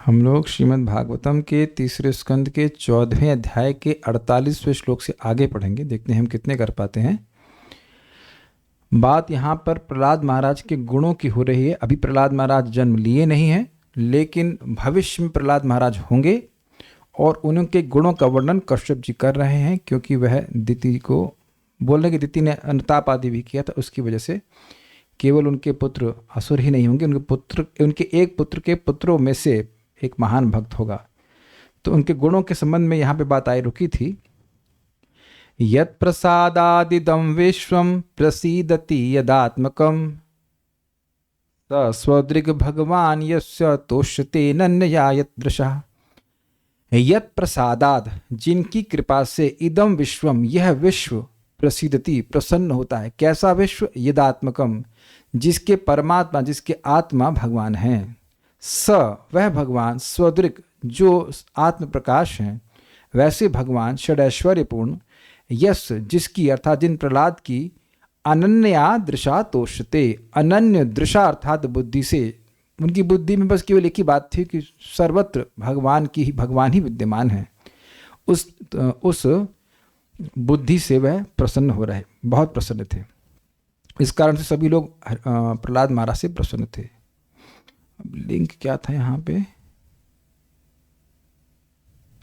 हम लोग श्रीमद् भागवतम के तीसरे स्कंद के 14वें अध्याय के 48वें श्लोक से आगे पढ़ेंगे। देखते हैं हम कितने कर पाते हैं। बात यहाँ पर प्रहलाद महाराज के गुणों की हो रही है। अभी प्रहलाद महाराज जन्म लिए नहीं हैं, लेकिन भविष्य में प्रहलाद महाराज होंगे और उनके गुणों का वर्णन कश्यप जी कर रहे हैं, क्योंकि वह दिति को बोल रहे कि दिति ने अनुताप आदि भी किया था। उसकी वजह से केवल उनके पुत्र असुर ही नहीं होंगे, उनके एक पुत्र के पुत्रों में से एक महान भक्त होगा। तो उनके गुणों के संबंध में यहाँ पे बात आई रुकी थी। यत् प्रसादादिदं विश्वं प्रसीदति यदात्मकं स स्वदृग् भगवान यस्य तोष्यते नन्यया यदृशः। यत् प्रसादाद, जिनकी कृपा से, इदम विश्वम, यह विश्व, प्रसीदति, प्रसन्न होता है। कैसा विश्व? यदात्मकम, जिसके परमात्मा, जिसके आत्मा भगवान हैं। स, वह भगवान, स्वदृक्, जो आत्म प्रकाश हैं, वैसे भगवान षडैश्वर्यपूर्ण, यस, जिसकी अर्थात जिन प्रहलाद की, अनन्या दृशा तोषते, अनन्य दृशा अर्थात बुद्धि से, उनकी बुद्धि में बस केवल एक ही बात थी कि सर्वत्र भगवान ही विद्यमान है। उस बुद्धि से वह प्रसन्न हो रहे, बहुत प्रसन्न थे। इस कारण से सभी लोग प्रहलाद महाराज से प्रसन्न थे। अब लिंक क्या था यहाँ पे?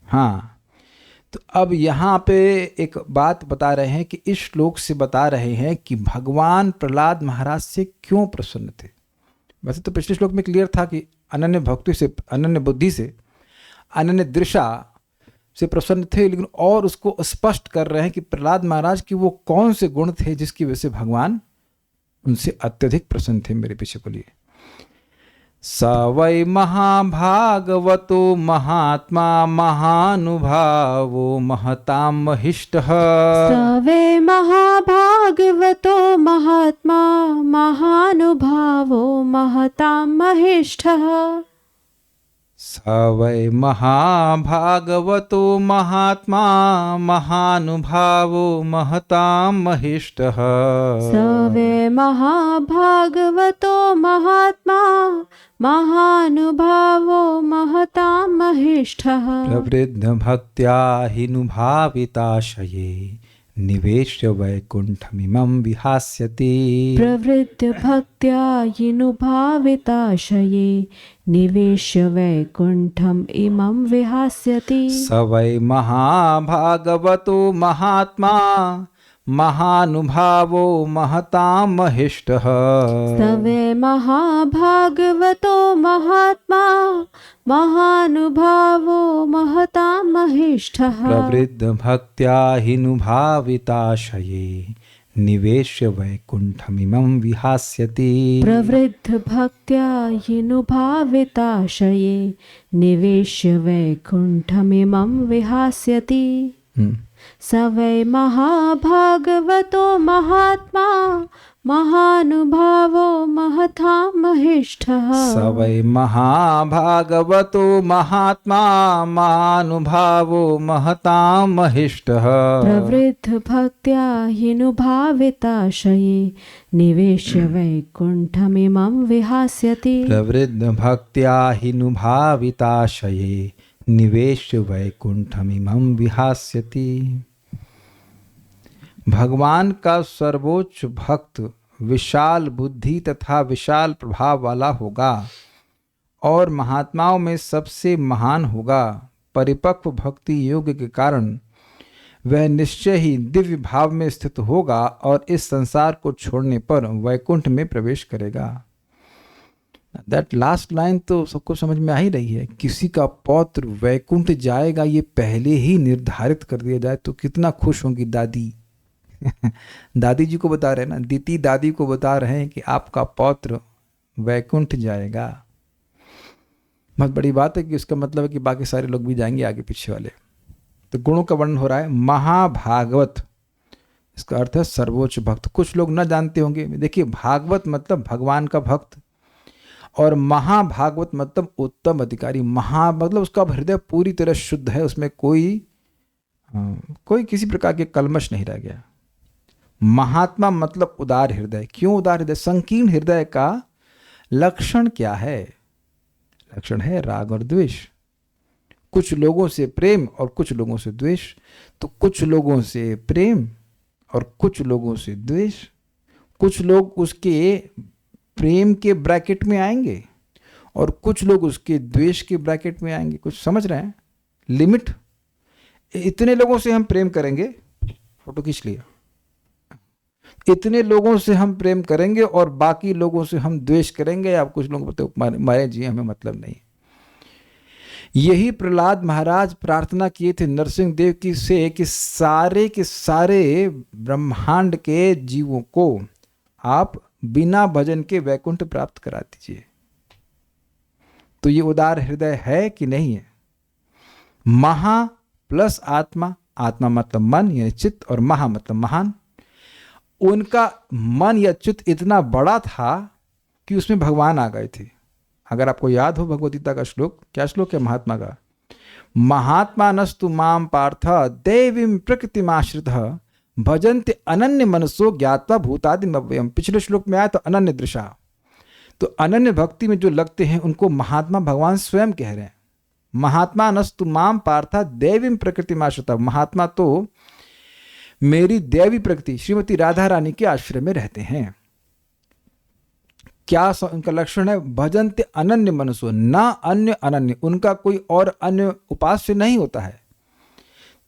हाँ, तो अब यहाँ पे एक बात बता रहे हैं कि इस श्लोक से बता रहे हैं कि भगवान प्रहलाद महाराज से क्यों प्रसन्न थे। वैसे तो पिछले श्लोक में क्लियर था कि अनन्य भक्ति से, अनन्य बुद्धि से, अनन्य दृशा से प्रसन्न थे, लेकिन और उसको स्पष्ट कर रहे हैं कि प्रहलाद महाराज के वो कौन से गुण थे जिसकी वजह से भगवान उनसे अत्यधिक प्रसन्न थे। मेरे पीछे बोलिए। स वै महाभागवतो महात्मा महानुभावो महतां महिष्टः। स वै महाभागवतो महात्मा महानुभावो महतां महिष्ठः। स वै महाभागवतो महात्मा महानुभावो महतां महिष्टः। स वै महाभागवतो महात्मा महानुभावो महतां महिष्ठः। प्रवृद्ध भक्त्या हीनुभाविताशये निवेश्य वैकुंठमिमं विहास्यति। प्रवृद्ध भक्त्या हीनुभाविताशये निवेश्य वैकुंठम इमं विहास्यति। स वै महाभागवतो महात्मा महानुभावो महतां महिष्टः। स वै महाभागवतो महात्मा महानुभावो महतां महिष्ठः। प्रवृद्ध भक्त्या हीनुभाविताशये निवेश्य वैकुंठमिमं विहास्यति। प्रवृद्ध भक्त्या हीनुभाविताशये निवेश्य वैकुंठमिमं विहास्यति। स वै महाभागवतो महात्मा महानुभावो महतां महिष्ठः। स वै महाभागवतो महात्मा महानुभावो महतां महिष्टः। प्रवृद्ध भक्त्या हीनुभाविताशये निवेश्य वैकुंठमिमं विहास्यति। प्रवृद्ध भक्त्या हीनुभाविताशये निवेश्य वैकुंठमिमं विहास्यति। भगवान का सर्वोच्च भक्त विशाल बुद्धि तथा विशाल प्रभाव वाला होगा और महात्माओं में सबसे महान होगा। परिपक्व भक्ति योग के कारण वह निश्चय ही दिव्य भाव में स्थित होगा और इस संसार को छोड़ने पर वैकुंठ में प्रवेश करेगा। दैट लास्ट लाइन तो सबको समझ में आ ही रही है। किसी का पौत्र वैकुंठ जाएगा ये पहले ही निर्धारित कर दिया जाए तो कितना खुश होंगी दादी। दादी जी को बता रहे हैं ना, दीदी दादी को बता रहे हैं कि आपका पौत्र वैकुंठ जाएगा। बहुत बड़ी बात है कि उसका मतलब है कि बाकी सारे लोग भी जाएंगे आगे पीछे वाले। तो गुणों का वर्णन हो रहा है। महाभागवत, इसका अर्थ है सर्वोच्च भक्त। कुछ लोग न जानते होंगे। देखिए, भागवत मतलब भगवान का भक्त और महाभागवत मतलब उत्तम अधिकारी। महा मतलब उसका हृदय पूरी तरह शुद्ध है, उसमें कोई किसी प्रकार के कलमश नहीं रह गया। महात्मा मतलब उदार हृदय। क्यों उदार हृदय? संकीर्ण हृदय का लक्षण क्या है? लक्षण है राग और द्वेष। कुछ लोगों से प्रेम और कुछ लोगों से द्वेष। तो कुछ लोगों से प्रेम और कुछ लोगों से द्वेष। कुछ लोग उसके प्रेम के ब्रैकेट में आएंगे और कुछ लोग उसके द्वेष के ब्रैकेट में आएंगे। कुछ समझ रहे हैं लिमिट? इतने लोगों से हम प्रेम करेंगे, फोटो खींच लिया, इतने लोगों से हम प्रेम करेंगे और बाकी लोगों से हम द्वेष करेंगे। आप कुछ लोग बताओ मारे जी हमें मतलब नहीं। यही प्रहलाद महाराज प्रार्थना किए थे नरसिंह देव की से कि सारे के सारे ब्रह्मांड के जीवों को आप बिना भजन के वैकुंठ प्राप्त करा दीजिए। तो ये उदार हृदय है कि नहीं है? महा प्लस आत्मा, आत्मा मतलब मन यानी चित्त और महा मतलब महान। उनका मन या चित्त इतना बड़ा था कि उसमें भगवान आ गए थे। अगर आपको याद हो भगवद गीता का श्लोक, क्या श्लोक है महात्मा का? महात्मा नस्तु माम पार्थ देवीं प्रकृतिमाश्रितः भजन्ते अनन्य मनसो ज्ञात्वा भूतादिमव्ययम्। पिछले श्लोक में आया तो अनन्य दृशा। तो अनन्य भक्ति में जो लगते हैं उनको महात्मा भगवान स्वयं कह रहे हैं। महात्मा नस्तु माम पार्थ देवीं प्रकृतिमाश्रितः। महात्मा तो मेरी देवी प्रकृति श्रीमती राधा रानी के आश्रय में रहते हैं। क्या उनका लक्षण है? भजन्ते अनन्य मनसो, ना अन्य अनन्य, उनका कोई और अन्य उपास्य नहीं होता है।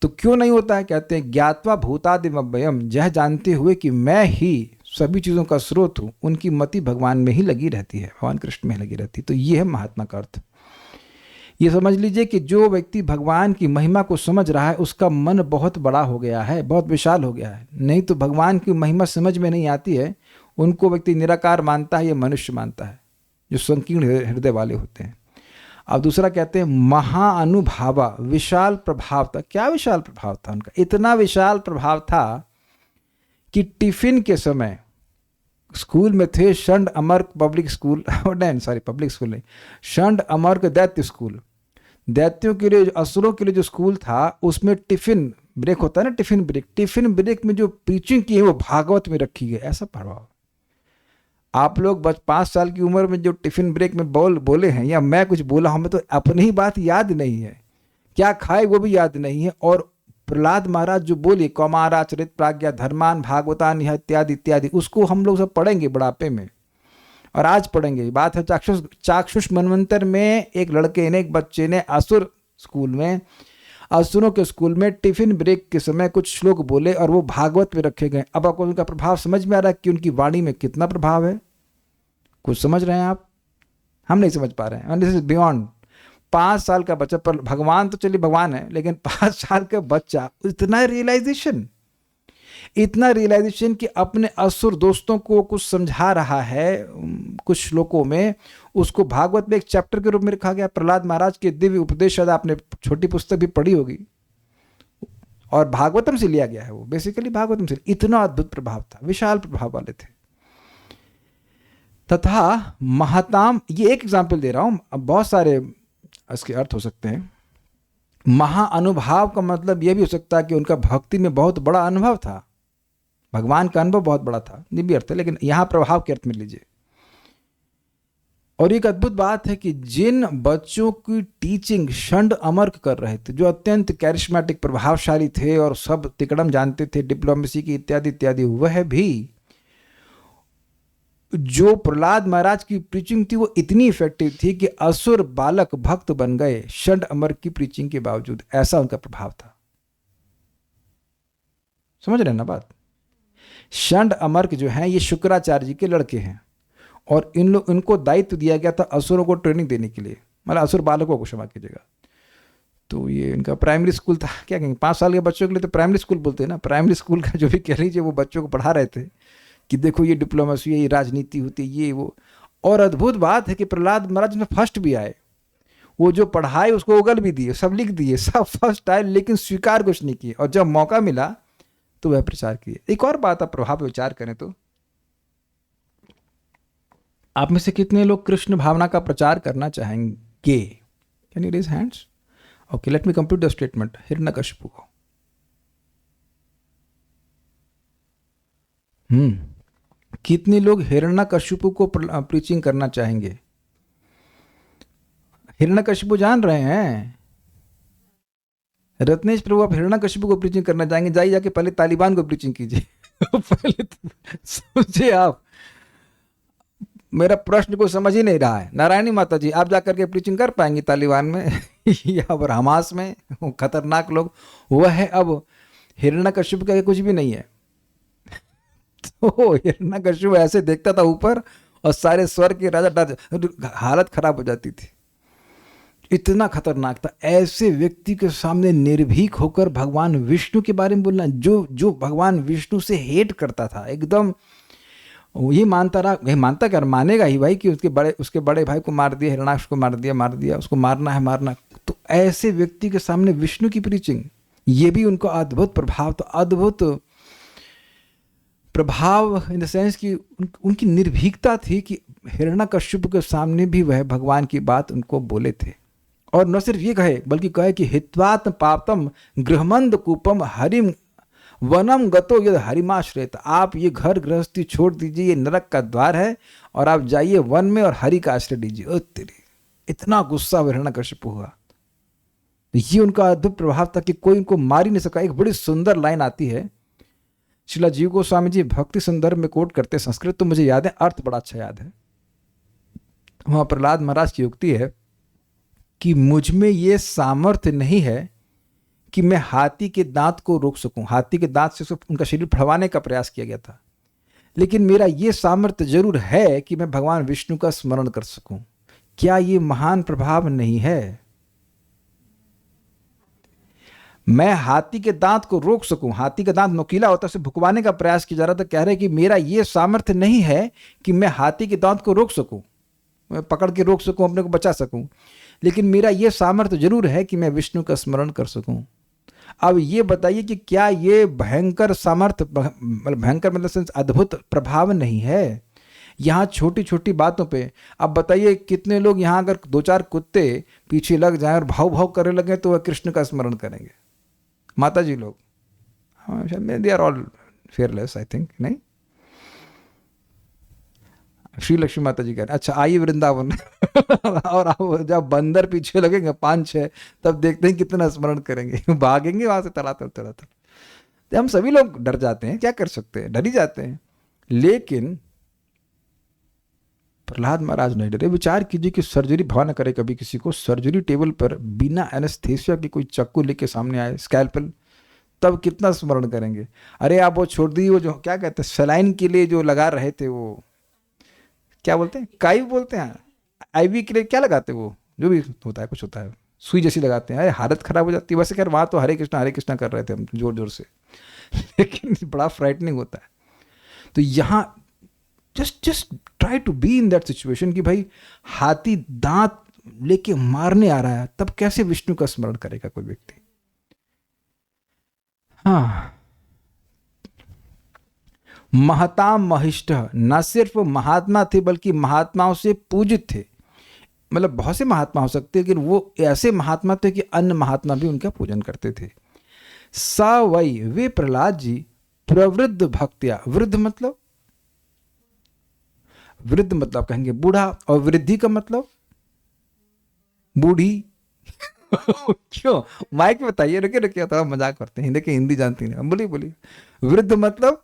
तो क्यों नहीं होता है? कहते हैं ज्ञात्वा भूतादिमव्ययम्, यह जानते हुए कि मैं ही सभी चीज़ों का स्रोत हूँ। उनकी मति भगवान में ही लगी रहती है, भगवान कृष्ण में लगी रहती है। तो ये है महात्मा का अर्थ। ये समझ लीजिए कि जो व्यक्ति भगवान की महिमा को समझ रहा है उसका मन बहुत बड़ा हो गया है, बहुत विशाल हो गया है। नहीं तो भगवान की महिमा समझ में नहीं आती है। उनको व्यक्ति निराकार मानता है या मनुष्य मानता है, जो संकीर्ण हृदय वाले होते हैं। अब दूसरा कहते हैं महाअनुभावा, विशाल प्रभाव था। क्या विशाल प्रभाव था उनका? इतना विशाल प्रभाव था कि टिफिन के समय स्कूल में थे षंड अमर्क पब्लिक स्कूल, पब्लिक स्कूल नहीं, षंड अमर्क दैत्य स्कूल। दैत्यों के लिए, असुरों के लिए जो स्कूल था, उसमें टिफिन ब्रेक होता है ना, टिफिन ब्रेक। टिफिन ब्रेक में जो प्रीचिंग की है वो भागवत में रखी गई। ऐसा प्रभाव। आप लोग बस 5 साल की उम्र में जो टिफिन ब्रेक में बोले हैं या मैं कुछ बोला हूं, मैं तो अपनी ही बात याद नहीं है, क्या खाए वो भी याद नहीं है। और प्रहलाद महाराज जो बोले कौमाराचरित प्राज्ञा धर्मान भागवतान इत्यादि इत्यादि, उसको हम लोग सब पढ़ेंगे बुढ़ापे में, और आज पढ़ेंगे। बात है चाक्षुष मनवंतर में एक लड़के ने, एक बच्चे ने असुर स्कूल में, असुरों के स्कूल में टिफिन ब्रेक के समय कुछ श्लोक बोले और वो भागवत में रखे गए। अब आपको उनका प्रभाव समझ में आ रहा है कि उनकी वाणी में कितना प्रभाव है? कुछ समझ रहे हैं आप? हम नहीं समझ पा रहे हैं। दिस इज बियॉन्ड 5 साल का बच्चा, पर भगवान तो चलिए भगवान है, लेकिन 5 साल का बच्चा इतना रियलाइजेशन कि अपने असुर दोस्तों को कुछ समझा रहा है कुछ श्लोकों में, उसको भागवत में एक चैप्टर के रूप में रखा गया। प्रहलाद महाराज के दिव्य उपदेश, शायद आपने छोटी पुस्तक भी पढ़ी होगी, और भागवतम से लिया गया है वो, बेसिकली भागवतम से। इतना अद्भुत प्रभाव था, विशाल प्रभाव वाले थे। तथा महताम, ये एक एग्जाम्पल दे रहा हूं, अब बहुत सारे इसके अर्थ हो सकते हैं। महाअनुभाव का मतलब यह भी हो सकता है कि उनका भक्ति में बहुत बड़ा अनुभव था, भगवान का अनुभव बहुत बड़ा था, ये भी अर्थ है, लेकिन यहां प्रभाव के अर्थ में लीजिए। और एक अद्भुत बात है कि जिन बच्चों की टीचिंग षंड अमर्क कर रहे थे, जो अत्यंत कैरिस्मेटिक प्रभावशाली थे और सब तिकड़म जानते थे डिप्लोमेसी की इत्यादि इत्यादि, वह भी जो प्रहलाद महाराज की प्रीचिंग थी वो इतनी इफेक्टिव थी कि असुर बालक भक्त बन गए षंड अमर्क की प्रीचिंग के बावजूद। ऐसा उनका प्रभाव था। समझ रहे हैं ना बात? षंड अमर्क जो हैं ये शुक्राचार्य जी के लड़के हैं, और इनको दायित्व दिया गया था असुरों को ट्रेनिंग देने के लिए, मतलब असुर बालकों को, क्षमा कीजिएगा। तो ये इनका प्राइमरी स्कूल था, क्या कहेंगे, 5 साल के बच्चों के लिए तो प्राइमरी स्कूल बोलते हैं ना। प्राइमरी स्कूल का जो भी कह लीजिए, वो बच्चों को पढ़ा रहे थे कि देखो ये डिप्लोमेसी है, ये राजनीति होती है, ये वो। और अद्भुत बात है कि प्रहलाद महाराज में फर्स्ट भी आए, वो जो पढ़ाए उसको उगल भी दिए, सब लिख दिए, सब फर्स्ट आए, लेकिन स्वीकार कुछ नहीं किए। और जब मौका मिला तो वह प्रचार किए। एक और बात, आप प्रभाव विचार करें तो आप में से कितने लोग कृष्ण भावना का प्रचार करना चाहेंगे? Can you raise hands? Okay, let me complete the statement. Hiranyakashipu को कितने लोग हिरण्यकशिपु को प्रीचिंग करना चाहेंगे? हिरण्यकशिपु जान रहे हैं? रत्नेश प्रभु आप हिरण्यकशिपु को प्रीचिंग करना चाहेंगे, जाइए जाके पहले तालिबान को प्रीचिंग कीजिए। पहले तो सोचिए आप, मेरा प्रश्न को समझ ही नहीं रहा है। नारायणी माता जी, आप जाकर के प्रीचिंग कर पाएंगी तालिबान में या फिर हमास में? खतरनाक लोग। वह है अब हिरण्यकशिपु का कुछ भी नहीं है। तो हिरण्यकशिपु ऐसे देखता था ऊपर और सारे स्वर्ग के राजा डर, हालत खराब हो जाती थी, इतना खतरनाक था। ऐसे व्यक्ति के सामने निर्भीक होकर भगवान विष्णु के बारे में बोलना, जो भगवान विष्णु से हेट करता था, एकदम ये मानता रहा, ये मानता क्या, मानेगा ही भाई कि उसके बड़े भाई को मार दिया, हिरण्याक्ष को मार दिया, उसको मारना है मारना। तो ऐसे व्यक्ति के सामने विष्णु की प्रीचिंग, ये भी उनको अद्भुत प्रभाव, तो अद्भुत प्रभाव इन द सेंस कि उनकी निर्भीकता थी कि हिरण्यकशिपु के सामने भी वह भगवान की बात उनको बोले थे। और न सिर्फ ये कहे, बल्कि कहे कि हित्वात्म पापतम गृहमंद कूपम हरिम वनम गतो यद हरिमाश्रित, आप ये घर गृहस्थी छोड़ दीजिए, ये नरक का द्वार है, और आप जाइए वन में और हरि का आश्रय लीजिए। ओ तेरी, इतना गुस्सा हिरण्यकशिपु हुआ। ये उनका अद्भुत प्रभाव था कि कोई उनको मार ही नहीं सका। एक बड़ी सुंदर लाइन आती है, श्रीला जीव गोस्वामी जी भक्ति संदर्भ में कोट करते, संस्कृत तो मुझे याद है, अर्थ बड़ा अच्छा याद है। वहां प्रहलाद महाराज की युक्ति है कि मुझ में ये सामर्थ्य नहीं है कि मैं हाथी के दांत को रोक सकूं। हाथी के दांत से उनका शरीर फड़वाने का प्रयास किया गया था, लेकिन मेरा ये सामर्थ्य जरूर है कि मैं भगवान विष्णु का स्मरण कर सकूं। क्या ये महान प्रभाव नहीं है? मैं हाथी के दांत को रोक सकूं, हाथी का दांत नुकीला होता है, उसे भुकवाने का प्रयास किया जा रहा था। कह रहे कि मेरा ये सामर्थ्य नहीं है कि मैं हाथी के दांत को रोक सकूं, मैं पकड़ के रोक सकूं, अपने को बचा सकूं, लेकिन मेरा ये सामर्थ्य जरूर है कि मैं विष्णु का स्मरण कर सकूं। अब ये बताइए कि क्या ये भयंकर सामर्थ्य, भयंकर मतलब अद्भुत प्रभाव नहीं है? यहाँ छोटी छोटी बातों पे अब बताइए कितने लोग यहाँ अगर दो चार कुत्ते पीछे लग जाएं और भाव भाव करने लगे तो वह कृष्ण का स्मरण करेंगे। माता जी लोग, they are all fearless I think, नहीं? श्री लक्ष्मी माता जी कह रहे अच्छा आइए वृंदावन और आप जब बंदर पीछे लगेंगे 5-6, तब देखते हैं कितना स्मरण करेंगे, भागेंगे वहां से तड़ातड़। हम सभी लोग डर जाते हैं, क्या कर सकते हैं, डर ही जाते हैं। लेकिन प्रहलाद महाराज नहीं डरे। विचार कीजिए कि सर्जरी, भगवान न करे कभी किसी को सर्जरी टेबल पर बिना एनेस्थेसिया के कोई चाकू लेके सामने आए, स्कैल्पेल, तब कितना स्मरण करेंगे। अरे आप वो छोड़ दी, वो जो क्या कहते हैं सलाइन के लिए जो लगा रहे थे, वो क्या बोलते हैं, काई बोलते हैं, आईवी के लिए क्या लगाते हैं, वो जो भी होता है, कुछ होता है, सुई जैसी लगाते हैं। अरे हालत खराब हो जाती है। वैसे खैर वहाँ तो हरे कृष्णा कर रहे थे हम जोर जोर से, लेकिन बड़ा फ्राइटनिंग होता है। तो यहाँ just try to be in that situation कि भाई हाथी दांत लेके मारने आ रहा है, तब कैसे विष्णु का स्मरण करेगा कोई व्यक्ति? हाँ, महताम महिष्ठ, न सिर्फ महात्मा थे बल्कि महात्माओं से पूजित थे। मतलब बहुत से महात्मा हो सकते हैं, लेकिन वो ऐसे महात्मा थे कि अन्य महात्मा भी उनका पूजन करते थे। स वै, वे प्रहलाद जी प्रवृद्ध भक्त्या, वृद्ध मतलब कहेंगे बूढ़ा, और वृद्धि का मतलब बूढ़ी। क्यों? माइक में बताइए, रुके थोड़ा मजाक करते हैं, देखिए हिंदी जानती नहीं, बोलिए। वृद्ध मतलब,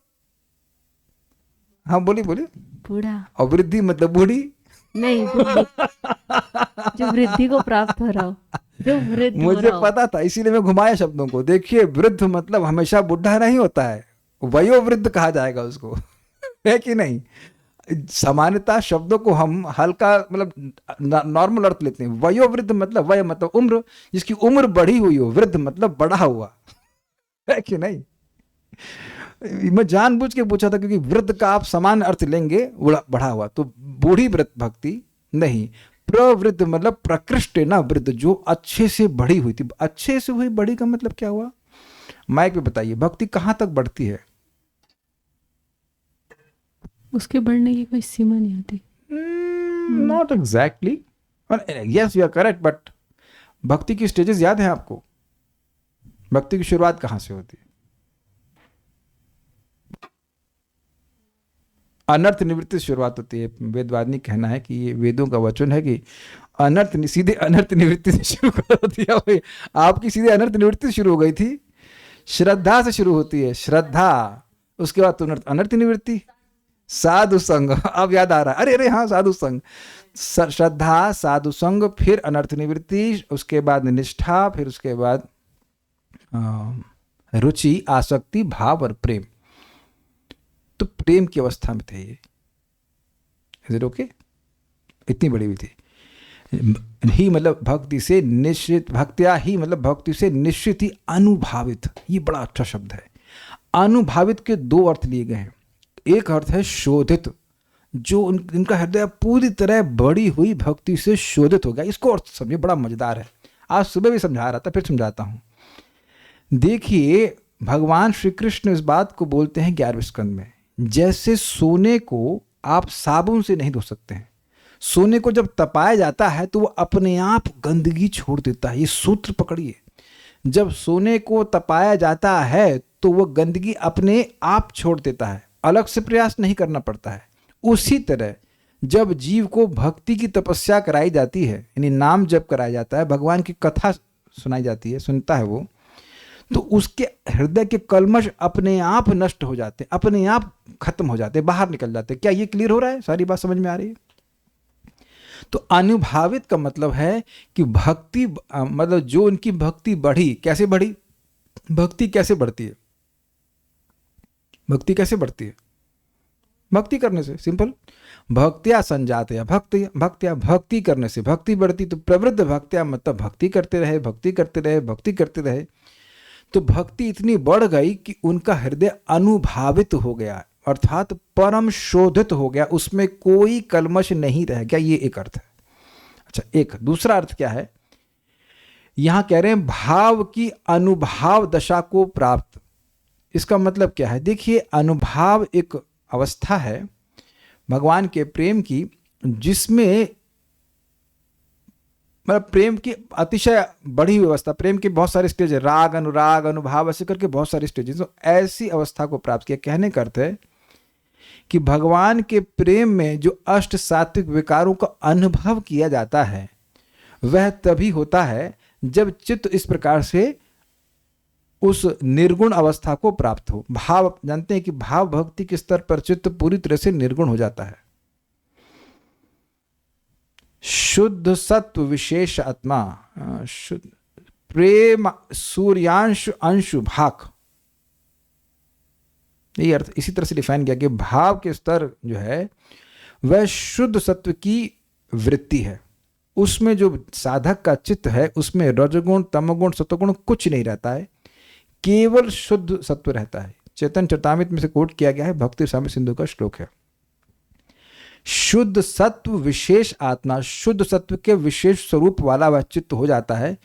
हाँ बोलिए बूढ़ा, और वृद्धि मतलब बूढ़ी नहीं, जो वृद्धि को प्राप्त हो रहा हो, जो वृद्ध हो मुझे रहा हो। पता था, इसीलिए मैं घुमाया शब्दों को। देखिए वृद्ध मतलब हमेशा बुढ़ा नहीं होता है, वयोवृद्ध कहा जाएगा उसको, है कि नहीं? सामान्यतः शब्दों को हम हल्का मतलब नॉर्मल अर्थ लेते हैं। वयोवृद्ध मतलब, वय मतलब उम्र, जिसकी उम्र बढ़ी हुई हो, वृद्ध मतलब बढ़ा हुआ, है कि नहीं? मैं जानबूझ के पूछा था क्योंकि वृद्ध का आप समान अर्थ लेंगे, बढ़ा हुआ, तो बूढ़ी वृद्ध भक्ति नहीं। प्रवृद्ध मतलब प्रकृष्ट ना, वृद्ध जो अच्छे से बढ़ी हुई थी। अच्छे से हुई बढ़ी का मतलब क्या हुआ? माइक पे बताइए, भक्ति कहां तक बढ़ती है? उसके बढ़ने की कोई सीमा नहीं होती। Not exactly, yes you are correct, but भक्ति की स्टेजेस याद है आपको? भक्ति की शुरुआत कहां से होती है? अनर्थ निवृत्ति से शुरुआत होती है। वेदवादिनी कहना है कि ये वेदों का वचन है कि सीधे अनर्थ निवृत्ति से शुरू कर दिया भाई। आपकी सीधे अनर्थ निवृत्ति से शुरू हो गई थी। श्रद्धा से शुरू होती है, श्रद्धा, उसके बाद तो अनर्थ निवृत्ति, साधु संग। अब याद आ रहा है, अरे अरे हाँ, साधु संग, श्रद्धा, साधु संग, फिर अनर्थ निवृत्ति, उसके बाद निष्ठा, फिर उसके बाद रुचि, आसक्ति, भाव और प्रेम। तो प्रेम की अवस्था में थे ये। Is it okay? इतनी बड़ी हुई थी। ही मतलब भक्ति से निश्चित, भक्त्या ही मतलब भक्ति से निश्चित ही अनुभावित। ये बड़ा अच्छा शब्द है। अनुभावित के दो अर्थ लिए गए हैं। एक अर्थ है शोधित, जो इनका हृदय पूरी तरह बड़ी हुई भक्ति से शोधित हो गया। इसको अर्थ समझिए, बड़ा मजेदार है। आज सुबह भी समझा रहा था, फिर समझाता हूं। देखिए, भगवान श्री कृष्ण इस बात को बोलते हैं 11वें स्कंद में, जैसे सोने को आप साबुन से नहीं धो सकते हैं। सोने को जब तपाया जाता है तो वो अपने आप गंदगी छोड़ देता है। ये सूत्र पकड़िए, जब सोने को तपाया जाता है तो वो गंदगी अपने आप छोड़ देता है, अलग से प्रयास नहीं करना पड़ता है। उसी तरह जब जीव को भक्ति की तपस्या कराई जाती है, यानी नाम जप कराया जाता है, भगवान की कथा सुनाई जाती है, सुनता है वो, तो उसके हृदय के कलमश अपने आप नष्ट हो जाते, अपने आप खत्म हो जाते, बाहर निकल जाते। क्या ये क्लियर हो रहा है? सारी बात समझ में आ रही है? तो अनुभावित का मतलब है कि भक्ति, मतलब जो उनकी भक्ति बढ़ी। कैसे बढ़ी? भक्ति कैसे बढ़ती है? भक्ति कैसे बढ़ती है? भक्ति करने से, सिंपल। भक्त्या संजातया भक्ति, भक्त्या भक्ति करने से भक्ति बढ़ती। तो प्रवृत्त भक्त्या मतलब भक्ति करते रहे, भक्ति करते रहे, भक्ति करते रहे, तो भक्ति इतनी बढ़ गई कि उनका हृदय अनुभावित हो गया, अर्थात परम शोधित हो गया, उसमें कोई कलमश नहीं रह गया। ये एक अर्थ है। अच्छा, एक दूसरा अर्थ क्या है? यहां कह रहे हैं भाव की अनुभाव दशा को प्राप्त। इसका मतलब क्या है? देखिए, अनुभाव एक अवस्था है भगवान के प्रेम की, जिसमें मतलब प्रेम की अतिशय बड़ी व्यवस्था, प्रेम के बहुत सारे स्टेज है, राग, अनुराग, अनुभाव, ऐसे करके बहुत सारे स्टेजेस। तो ऐसी अवस्था को प्राप्त किया। कहने का अर्थ है कि भगवान के प्रेम में जो अष्ट सात्विक विकारों का अनुभव किया जाता है, वह तभी होता है जब चित्त इस प्रकार से उस निर्गुण अवस्था को प्राप्त हो। भाव, जानते हैं कि भाव भक्ति के स्तर पर चित्त पूरी तरह से निर्गुण हो जाता है। शुद्ध सत्व विशेष आत्मा, शुद्ध प्रेम सूर्यांश अंशु भाक, यही अर्थ इसी तरह से डिफाइन किया कि भाव के स्तर जो है वह शुद्ध सत्व की वृत्ति है। उसमें जो साधक का चित्त है उसमें रजगुण, तमगुण, सत्वगुण कुछ नहीं रहता है, केवल शुद्ध सत्व रहता है। चैतन्य चरितामृत में से कोट किया गया है, भक्ति साम्य सिंधु का श्लोक है। शुद्ध सत्व विशेष आत्मा, शुद्ध सत्व के विशेष स्वरूप वाला वह चित्त हो जाता है।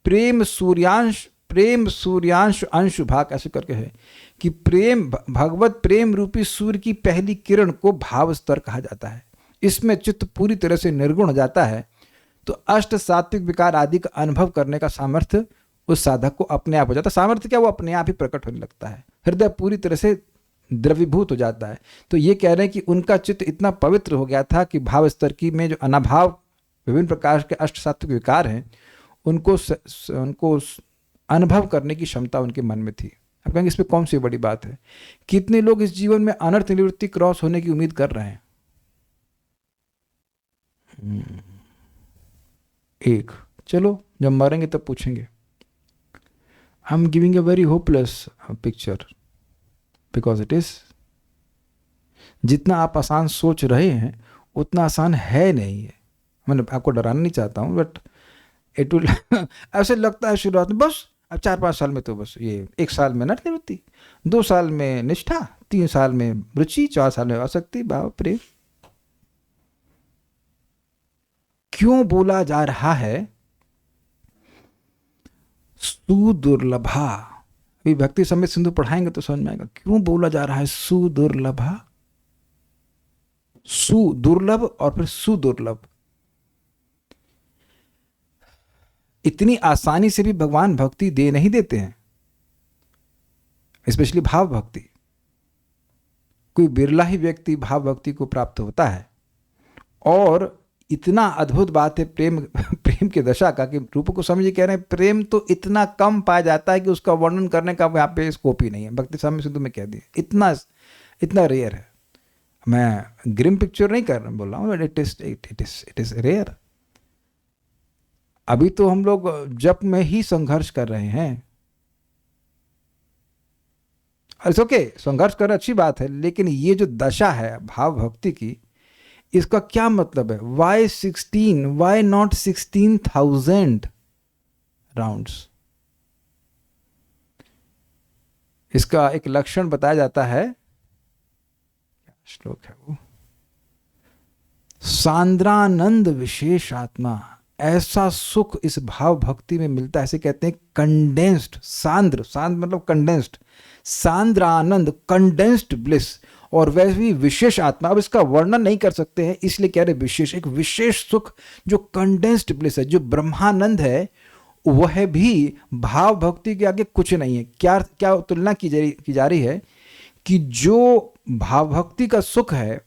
प्रेम सूर्यांश, प्रेम सूर्यांश अंशु भाग, ऐसे करके है कि प्रेम, भगवत प्रेम रूपी सूर्य की पहली किरण को भाव स्तर कहा जाता है। इसमें चित्त पूरी तरह से निर्गुण हो जाता है। तो अष्ट सात्विक विकार आदि का अनुभव करने का सामर्थ्य उस साधक को अपने आप हो जाता है। सामर्थ्य क्या? वो अपने आप ही प्रकट होने लगता है, हृदय पूरी तरह से द्रवीभूत हो जाता है। तो ये कह रहे हैं कि उनका चित्त इतना पवित्र हो गया था कि भाव स्तर की में जो अनाभाव विभिन्न प्रकार के अष्ट सात्विक विकार हैं, उनको अनुभव करने की क्षमता उनके मन में थी। आप कहेंगे इसमें कौन सी बड़ी बात है? कितने लोग इस जीवन में अनर्थ निवृत्ति क्रॉस होने की उम्मीद कर रहे हैं? एक, चलो जब मरेंगे तब पूछेंगे। I am giving a very hopeless picture because it is, जितना आप आसान सोच रहे हैं उतना आसान है नहीं है। मतलब आपको डराना नहीं चाहता हूँ, बट इट विल ऐसे लगता है शुरुआत में, बस अब 4-5 साल में तो बस ये 1 साल में नट निवृत्ति, 2 साल में निष्ठा, 3 साल में रुचि, 4 साल में आसक्ति, भाव, प्रेम। क्यों बोला जा रहा है सुदुर्लभा? अभी भक्ति समेत सिंधु पढ़ाएंगे तो समझ में आएगा क्यों बोला जा रहा है सुदुर्लभा। सुदुर्लभ और फिर सुदुर्लभ। इतनी आसानी से भी भगवान भक्ति दे नहीं देते हैं, स्पेशली भाव भक्ति। कोई बिरला ही व्यक्ति भाव भक्ति को प्राप्त होता है। और इतना अद्भुत बात है प्रेम प्रेम की दशा का कि रूप को समझिए कह रहे हैं प्रेम तो इतना कम पाया जाता है कि उसका वर्णन करने का यहाँ पे स्कोप ही नहीं है। भक्ति स्वामी सिद्धू में कह दिया इतना इतना रेयर है। मैं ग्रिम पिक्चर नहीं कर रहा बोल रहा हूँ, इट इज रेयर। अभी तो हम लोग जप में ही संघर्ष कर रहे हैं। इट्स ओके, संघर्ष करना अच्छी बात है, लेकिन ये जो दशा है भाव भक्ति की, इसका क्या मतलब है? Why 16, why not 16,000 rounds? इसका एक लक्षण बताया जाता है, क्या श्लोक है वो, सांद्रानंद विशेष आत्मा। ऐसा सुख इस भाव भक्ति में मिलता है, ऐसे कहते हैं कंडेंस्ड, सांद्र, सांद्र मतलब कंडेंस्ड, सांद्र आनंद, कंडेंस्ड ब्लिस, और वैसे भी विशेष आत्मा। अब इसका वर्णन नहीं कर सकते हैं, इसलिए कह रहे विशेष, एक विशेष सुख जो कंडेंस्ड ब्लिस है, जो ब्रह्मानंद है, वह भी भाव भक्ति के आगे कुछ नहीं है। क्या क्या तुलना की जा रही है कि जो भाव भक्ति का सुख है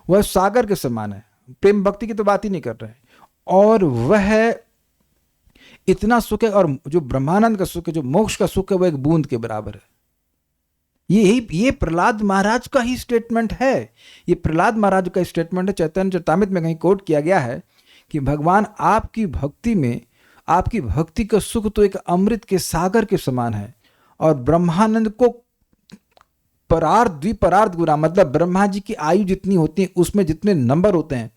वह सागर के समान है, प्रेम भक्ति की तो बात ही नहीं कर रहे हैं, और वह इतना सुख है, और जो ब्रह्मानंद का सुख है, जो मोक्ष का सुख है, वह एक बूंद के बराबर है। ये प्रहलाद महाराज का ही स्टेटमेंट है, ये प्रहलाद महाराज का स्टेटमेंट है। चैतन्य चरितामृत में कहीं कोट किया गया है कि भगवान आपकी भक्ति में, आपकी भक्ति का सुख तो एक अमृत के सागर के समान है, और ब्रह्मानंद को परार्ध द्विपरार्ध गुना, मतलब ब्रह्मा जी की आयु जितनी होती है उसमें जितने नंबर होते हैं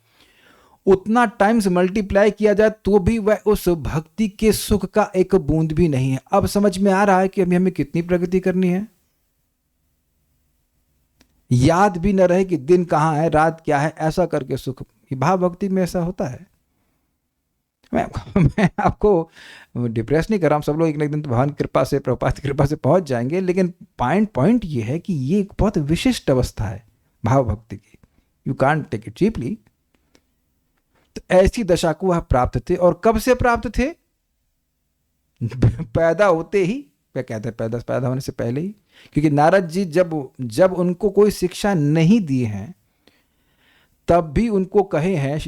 उतना टाइम्स मल्टीप्लाई किया जाए तो भी वह उस भक्ति के सुख का एक बूंद भी नहीं है। अब समझ में आ रहा है कि अभी हमें कितनी प्रगति करनी है। याद भी न रहे कि दिन कहाँ है रात क्या है, ऐसा करके सुख। भाव भक्ति में ऐसा होता है। मैं आपको डिप्रेस नहीं कर रहा हूं, सब लोग एक न एक दिन तो भगवान कृपा से, प्रभुपाद की कृपा से पहुंच जाएंगे, लेकिन पॉइंट ये है कि ये एक बहुत विशिष्ट अवस्था है भाव भक्ति की। You can't take it cheaply. तो ऐसी दशा को वह प्राप्त थे, और कब से प्राप्त थे? पैदा होते ही, क्या कहते हैं, पैदा होने से पहले ही, क्योंकि नारद जी जब उनको कोई शिक्षा नहीं दी है तब भी उनको कहे हैं,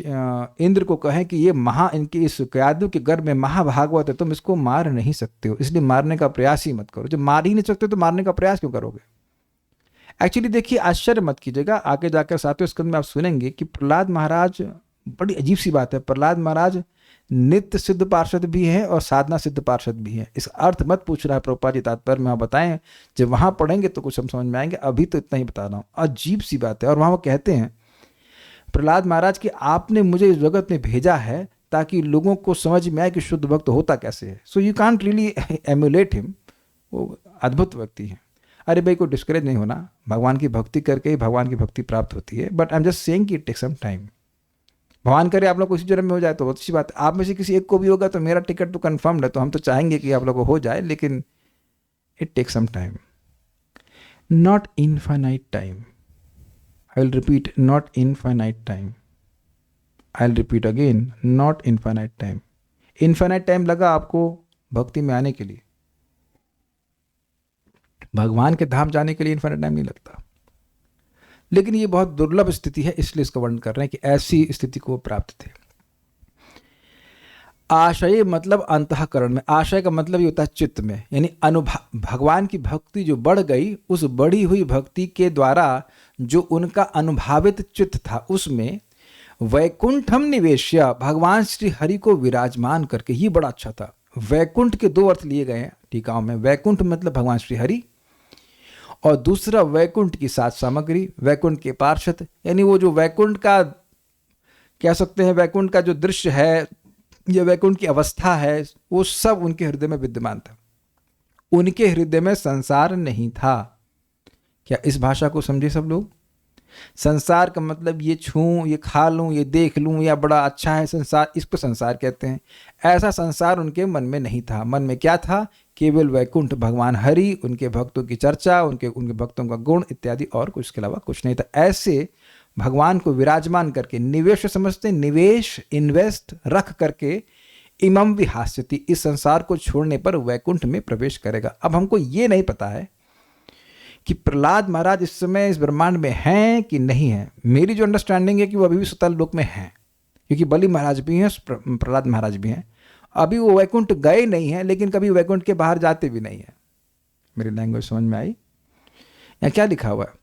इंद्र को कहे कि ये इनके इस कयादु के गर्भ में महाभागवत है, तुम इसको मार नहीं सकते हो, इसलिए मारने का प्रयास ही मत करो। जब मार ही नहीं सकते तो मारने का प्रयास क्यों करोगे? एक्चुअली देखिए, आश्चर्य मत कीजिएगा, आगे जाकर 7वें स्कंद में आप सुनेंगे कि प्रहलाद महाराज, बड़ी अजीब सी बात है, प्रहलाद महाराज नित्य सिद्ध पार्षद भी है और साधना सिद्ध पार्षद भी है। इस अर्थ मत पूछ रहा है प्रभुपाद जी, तात्पर्य में आप बताएं, जब वहां पढ़ेंगे तो कुछ हम समझ में आएंगे, अभी तो इतना ही बता रहा हूं। अजीब सी बात है। और वहां वो कहते हैं प्रहलाद महाराज कि आपने मुझे इस जगत में भेजा है ताकि लोगों को समझ में आए कि शुद्ध भक्त होता कैसे है। So you can't really emulate him. वो अद्भुत व्यक्ति है। अरे भाई, को डिस्करेज नहीं होना, भगवान की भक्ति करके ही भगवान की भक्ति प्राप्त होती है। But I am just saying कि इट टेक सम टाइम। भगवान करे आप लोग को इसी जन्म में हो जाए तो बहुत अच्छी बात है। आप में से किसी एक को भी होगा तो मेरा टिकट तो कन्फर्म्ड है, तो हम तो चाहेंगे कि आप लोग को हो जाए, लेकिन it take some time, not infinite time. I will repeat, not infinite time. I'll repeat again, not infinite time. Infinite time लगा आपको भक्ति में आने के लिए, भगवान के धाम जाने के लिए इन्फाइनाइट टाइम नहीं लगता। लेकिन ये बहुत दुर्लभ स्थिति है, इसलिए इसका वर्णन कर रहे हैं कि ऐसी स्थिति को प्राप्त थे। आशय मतलब अंतःकरण में, आशय का मतलब ये होता है चित्त में, यानी भगवान की भक्ति जो बढ़ गई, उस बढ़ी हुई भक्ति के द्वारा जो उनका अनुभावित चित्त था उसमें वैकुंठम निवेश्य, भगवान श्री हरि को विराजमान करके। ये बड़ा अच्छा था। वैकुंठ के दो अर्थ लिए गए हैं टीकाओं में। वैकुंठ मतलब भगवान श्री हरि, और दूसरा वैकुंठ की साथ सामग्री, वैकुंठ के पार्षद, यानी वो जो वैकुंठ का कह सकते हैं, वैकुंठ का जो दृश्य है या वैकुंठ की अवस्था है, वो सब उनके हृदय में विद्यमान था। उनके हृदय में संसार नहीं था। क्या इस भाषा को समझे सब लोग? संसार का मतलब ये छूं, ये खा लूं, ये देख लूं, या बड़ा अच्छा है संसार, इसको संसार कहते हैं। ऐसा संसार उनके मन में नहीं था। मन में क्या था? केवल वैकुंठ, भगवान हरि, उनके भक्तों की चर्चा, उनके भक्तों का गुण इत्यादि, और कुछ के अलावा कुछ नहीं था। ऐसे भगवान को विराजमान करके, निवेश समझते, निवेश इन्वेस्ट रख करके, इमम विहास्यति, इस संसार को छोड़ने पर वैकुंठ में प्रवेश करेगा। अब हमको ये नहीं पता है कि प्रहलाद महाराज इस समय इस ब्रह्मांड में हैं कि नहीं है। मेरी जो अंडरस्टैंडिंग है कि वो अभी भी सुतल लोक में हैं, क्योंकि बलि महाराज भी हैं, प्रहलाद महाराज भी हैं। अभी वो वैकुंठ गए नहीं हैं, लेकिन कभी वैकुंठ के बाहर जाते भी नहीं हैं। मेरी लैंग्वेज समझ में आई? यहाँ क्या लिखा हुआ है?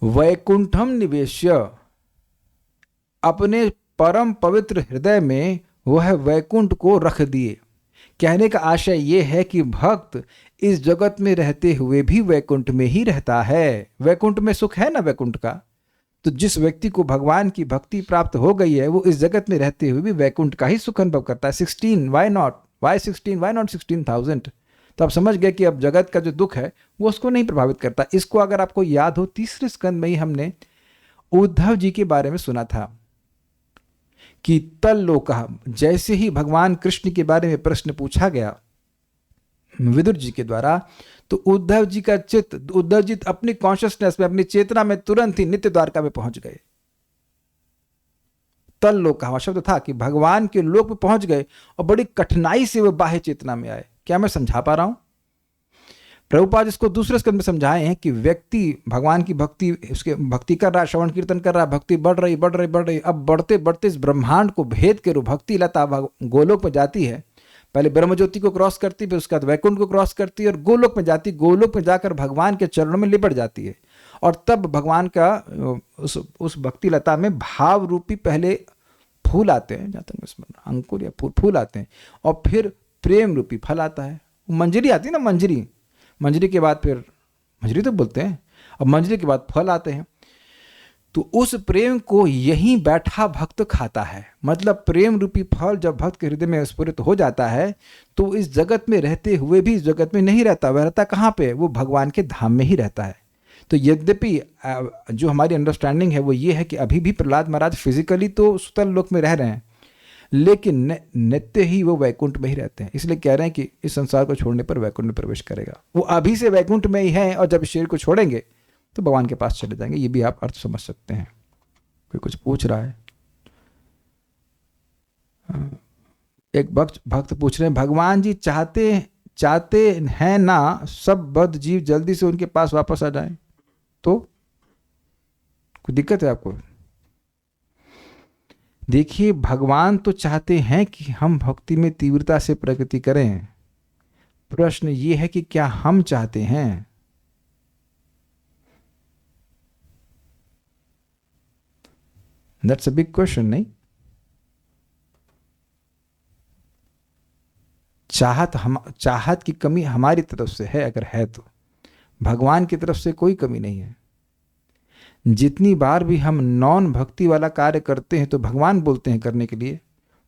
वैकुंठम निवेश्य, अपने परम पवित्र हृदय में वह वैकुंठ को रख दिए। कहने का आशय यह है कि भक्त इस जगत में रहते हुए भी वैकुंठ में ही रहता है। वैकुंठ में सुख है ना वैकुंठ का। तो जिस व्यक्ति को भगवान की भक्ति प्राप्त हो गई है, वो इस जगत में रहते हुए भी वैकुंठ का ही सुख अनुभव करता है। 16, why not? Why 16? Why not 16,000? तो आप समझ गए कि अब जगत का जो दुख है वो उसको नहीं प्रभावित करता। इसको अगर आपको याद हो, तीसरे स्कंद में ही हमने उद्धव जी के बारे में सुना था कि तल्लोकः, जैसे ही भगवान कृष्ण के बारे में प्रश्न पूछा गया विदुर जी के द्वारा, तो उद्धव जी का चित्त, उद्धव जी अपनी कॉन्शियसनेस में, अपनी चेतना में तुरंत ही नित्य द्वारका में पहुंच गए। तल्लोकः शब्द था कि भगवान के लोक में पहुंच गए और बड़ी कठिनाई से वो बाह्य चेतना में आए। क्या मैं समझा पा रहा हूं? प्रभुपाद इसको दूसरे स्कंद में समझाए हैं कि व्यक्ति भगवान की भक्ति, उसके भक्ति कर रहा है, श्रवण कीर्तन कर रहा है, भक्ति बढ़ रही बढ़ रही बढ़ रही, अब बढ़ते बढ़ते इस ब्रह्मांड को भेद के भक्ति लता गोलोक में जाती है। पहले ब्रह्म ज्योति को क्रॉस करती, फिर उसके बाद वैकुंठ को क्रॉस करती है और गोलोक में जाती। गोलोक में जाकर भगवान के चरणों में लिपट जाती है और तब भगवान का उस भक्ति लता में भाव रूपी पहले फूल आते हैं, जहाँ तक अंकुर या फूल आते हैं, और फिर प्रेम रूपी फल आता है। मंजरी आती है ना, मंजरी के बाद फिर मंजरी तो बोलते हैं, और मंजरी के बाद फल आते हैं। तो उस प्रेम को यहीं बैठा भक्त खाता है। मतलब प्रेम रूपी फल जब भक्त के हृदय में स्फुरित हो जाता है तो इस जगत में रहते हुए भी इस जगत में नहीं रहता। वह रहता कहाँ पे? वो भगवान के धाम में ही रहता है। तो यद्यपि जो हमारी अंडरस्टैंडिंग है वो ये है कि अभी भी प्रहलाद महाराज फिजिकली तो सुतल लोक में रह रहे हैं, लेकिन नित्य ही वो वैकुंठ में ही रहते हैं। इसलिए कह रहे हैं कि इस संसार को छोड़ने पर वैकुंठ में प्रवेश करेगा। वो अभी से वैकुंठ में ही है और जब शरीर को छोड़ेंगे तो भगवान के पास चले जाएंगे। ये भी आप अर्थ समझ सकते हैं। कोई कुछ पूछ रहा है? एक भक्त पूछ रहे हैं, भगवान जी चाहते हैं ना सब बद्ध जीव जल्दी से उनके पास वापस आ जाएं, तो कोई दिक्कत है आपको? देखिए, भगवान तो चाहते हैं कि हम भक्ति में तीव्रता से प्रगति करें। प्रश्न ये है कि क्या हम चाहते हैं? दैट्स अ बिग क्वेश्चन, नहीं? चाहत की कमी हमारी तरफ से है, अगर है तो। भगवान की तरफ से कोई कमी नहीं है। जितनी बार भी हम नॉन भक्ति वाला कार्य करते हैं तो भगवान बोलते हैं करने के लिए।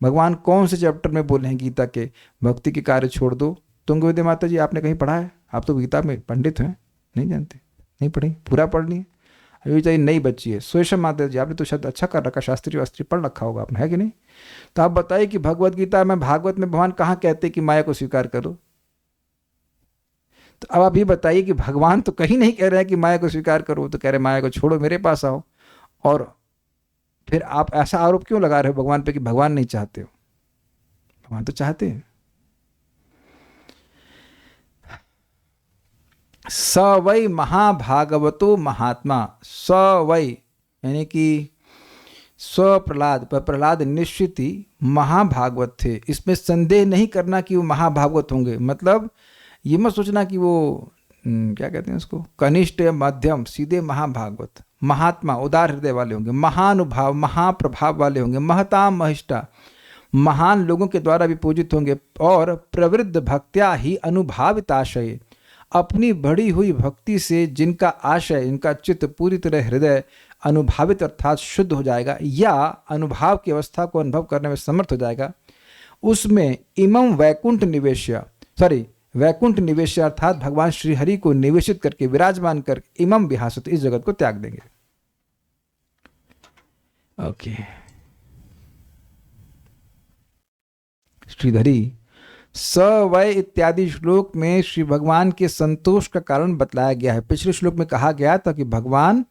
भगवान कौन से चैप्टर में बोले हैं गीता के, भक्ति के कार्य छोड़ दो? तुंगविद्या माता जी, आपने कहीं पढ़ा है? आप तो गीता में पंडित हैं, नहीं जानते? नहीं पढ़ी? पूरा पढ़ लिए? अभी चाहिए नई बच्ची है। सुषमा माता जी, आपने तो शब्द अच्छा कर रखा, शास्त्री वास्त्री पढ़ रखा होगा आपने, है कि नहीं? तो आप बताइए कि भगवत गीता में, भागवत में भगवान कहाँ कहते कि माया को स्वीकार करो? तो अब आप ये बताइए कि भगवान तो कहीं नहीं कह रहे हैं कि माया को स्वीकार करो, तो कह रहे माया को छोड़ो, मेरे पास आओ। और फिर आप ऐसा आरोप क्यों लगा रहे हो भगवान पे कि भगवान नहीं चाहते हो? भगवान तो चाहते हैं। स वै महाभागवतो महात्मा। स वै यानी कि प्रहलाद निश्चित ही महाभागवत थे। इसमें संदेह नहीं करना कि वो महाभागवत होंगे। मतलब ये मत सोचना कि वो क्या कहते हैं उसको, कनिष्ठ या मध्यम, सीधे महाभागवत। महात्मा, उदार हृदय वाले होंगे, महानुभाव, महाप्रभाव वाले होंगे, महताम महिष्ठा, महान लोगों के द्वारा भी पूजित होंगे। और प्रवृद्ध भक्त्या ही अनुभाविताशय, अपनी बढ़ी हुई भक्ति से जिनका आशय, इनका चित्त पूरी तरह हृदय अनुभावित अर्थात शुद्ध हो जाएगा या अनुभाव की अवस्था को अनुभव करने में समर्थ हो जाएगा, उसमें इमं वैकुंठ निवेश अर्थात भगवान श्री हरि को निवेशित करके, विराजमान कर, इमं विहासत, इस जगत को त्याग देंगे। ओके, श्रीधरी स वै इत्यादि श्लोक में श्री भगवान के संतोष का कारण बतलाया गया है। पिछले श्लोक में कहा गया था कि भगवान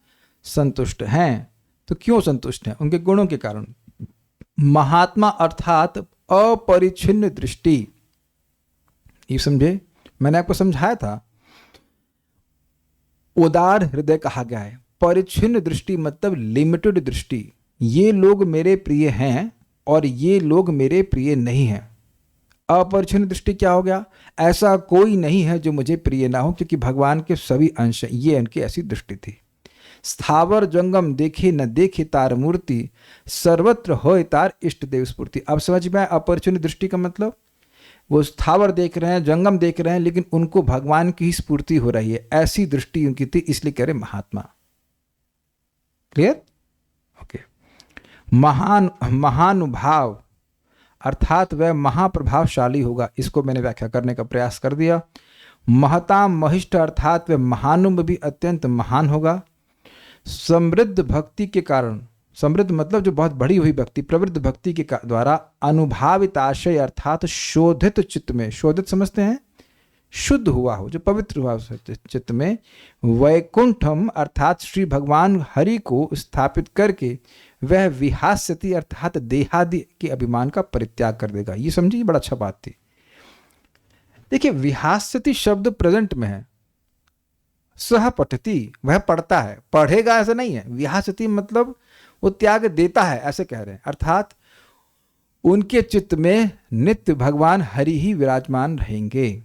संतुष्ट हैं। तो क्यों संतुष्ट हैं? उनके गुणों के कारण। महात्मा अर्थात अपरिच्छिन्न दृष्टि। ये समझे? मैंने आपको समझाया था, उदार हृदय कहा गया है। परिच्छिन्न दृष्टि मतलब लिमिटेड दृष्टि, ये लोग मेरे प्रिय हैं और ये लोग मेरे प्रिय नहीं हैं। अपरिच्छिन्न दृष्टि क्या हो गया? ऐसा कोई नहीं है जो मुझे प्रिय ना हो, क्योंकि भगवान के सभी अंश हैं। ये उनकी ऐसी दृष्टि थी। स्थावर जंगम देखे न देखे तार मूर्ति, सर्वत्र होय तार इष्ट देव स्फूर्ति। अब समझ में आया अपरिच्छिन्न दृष्टि का मतलब? वो स्थावर देख रहे हैं, जंगम देख रहे हैं, लेकिन उनको भगवान की ही स्फूर्ति हो रही है। ऐसी दृष्टि उनकी थी, इसलिए कह रहे महात्मा। क्लियर? ओके। महानुभाव अर्थात वह महाप्रभावशाली होगा। इसको मैंने व्याख्या करने का प्रयास कर दिया। महताम महिष्ठ अर्थात वह महानुभ भी अत्यंत महान होगा। समृद्ध भक्ति के कारण, समृद्ध मतलब जो बहुत बड़ी हुई भक्ति, प्रवृत्त भक्ति के द्वारा अनुभावित आशय अर्थात शोधित चित्त में, शोधित समझते हैं शुद्ध हुआ हो, जो पवित्र हुआ चित्त में, वैकुंठम अर्थात श्री भगवान हरि को स्थापित करके वह विहास्यति अर्थात देहादि के अभिमान का परित्याग कर देगा। ये समझिए, बड़ा अच्छा बात थी। देखिए, विहास्यति शब्द प्रेजेंट में है। सह पठती, वह पढ़ता है, पढ़ेगा ऐसा नहीं है। विहास्यति मतलब वो त्याग देता है, ऐसे कह रहे हैं। अर्थात उनके चित्त में नित्य भगवान हरि ही विराजमान रहेंगे।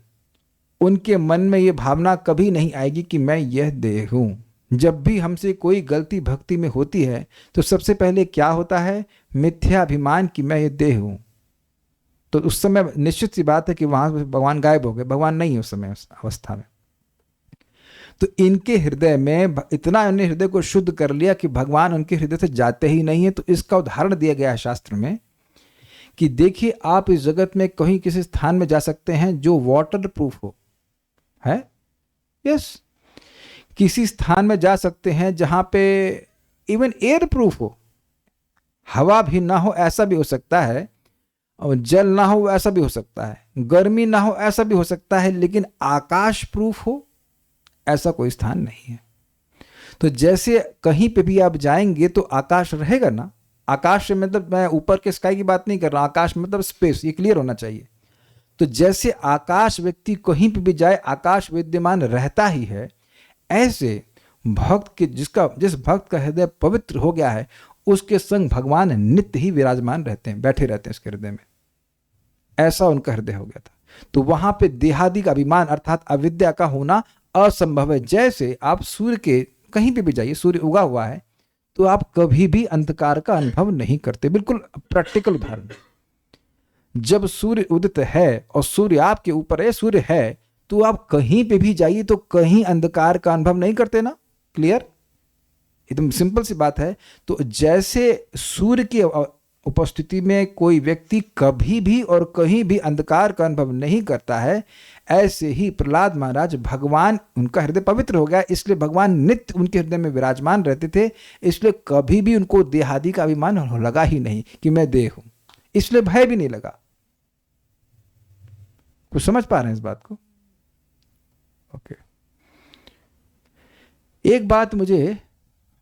उनके मन में ये भावना कभी नहीं आएगी कि मैं यह देह हूं। जब भी हमसे कोई गलती भक्ति में होती है तो सबसे पहले क्या होता है? मिथ्याभिमान कि मैं ये देह हूं। तो उस समय निश्चित सी बात है कि वहां भगवान गायब हो गए, भगवान नहीं है उस समय, उस अवस्था में। तो इनके हृदय में इतना उन्होंने हृदय को शुद्ध कर लिया कि भगवान उनके हृदय से जाते ही नहीं है। तो इसका उदाहरण दिया गया है शास्त्र में कि देखिए, आप इस जगत में कहीं किसी स्थान में जा सकते हैं जो वाटर प्रूफ हो, है? यस। किसी स्थान में जा सकते हैं जहां पे इवन एयर प्रूफ हो, हवा भी ना हो ऐसा भी हो सकता है, और जल ना हो ऐसा भी हो सकता है, गर्मी ना हो ऐसा भी हो सकता है, लेकिन आकाश प्रूफ हो ऐसा कोई स्थान नहीं है। तो जैसे कहीं पे भी आप जाएंगे तो आकाश रहेगा ना। आकाश मतलब मैं ऊपर के स्काई की बात नहीं कर रहा, आकाश मतलब स्पेस, ये क्लियर होना चाहिए। तो जैसे आकाश व्यक्ति कहीं पे भी जाए आकाश विद्यमान रहता ही है, ऐसे भक्त के जिस भक्त का हृदय पवित्र हो गया है उसके संग भगवान नित्य ही विराजमान रहते हैं, बैठे रहते हैं उसके हृदय में। ऐसा उनका हृदय हो गया था। तो वहां पे देहादि का अभिमान अर्थात अविद्या का होना असंभव है। जैसे आप सूर्य के कहीं पे भी जाइए, सूर्य उगा हुआ है तो आप कभी भी अंधकार का अनुभव नहीं करते। बिल्कुल प्रैक्टिकल उदाहरण, जब सूर्य उदित है और सूर्य आपके ऊपर है, सूर्य है, तो आप कहीं पे भी जाइए तो कहीं अंधकार का अनुभव नहीं करते ना। क्लियर? एकदम सिंपल सी बात है। तो जैसे सूर्य की उपस्थिति में कोई व्यक्ति कभी भी और कहीं भी अंधकार का अनुभव नहीं करता है, ऐसे ही प्रहलाद महाराज, भगवान उनका हृदय पवित्र हो गया, इसलिए भगवान नित्य उनके हृदय में विराजमान रहते थे, इसलिए कभी भी उनको देहादि का अभिमान लगा ही नहीं कि मैं देह हूं, इसलिए भय भी नहीं लगा। कुछ समझ पा रहे हैं इस बात को? ओके। एक बात मुझे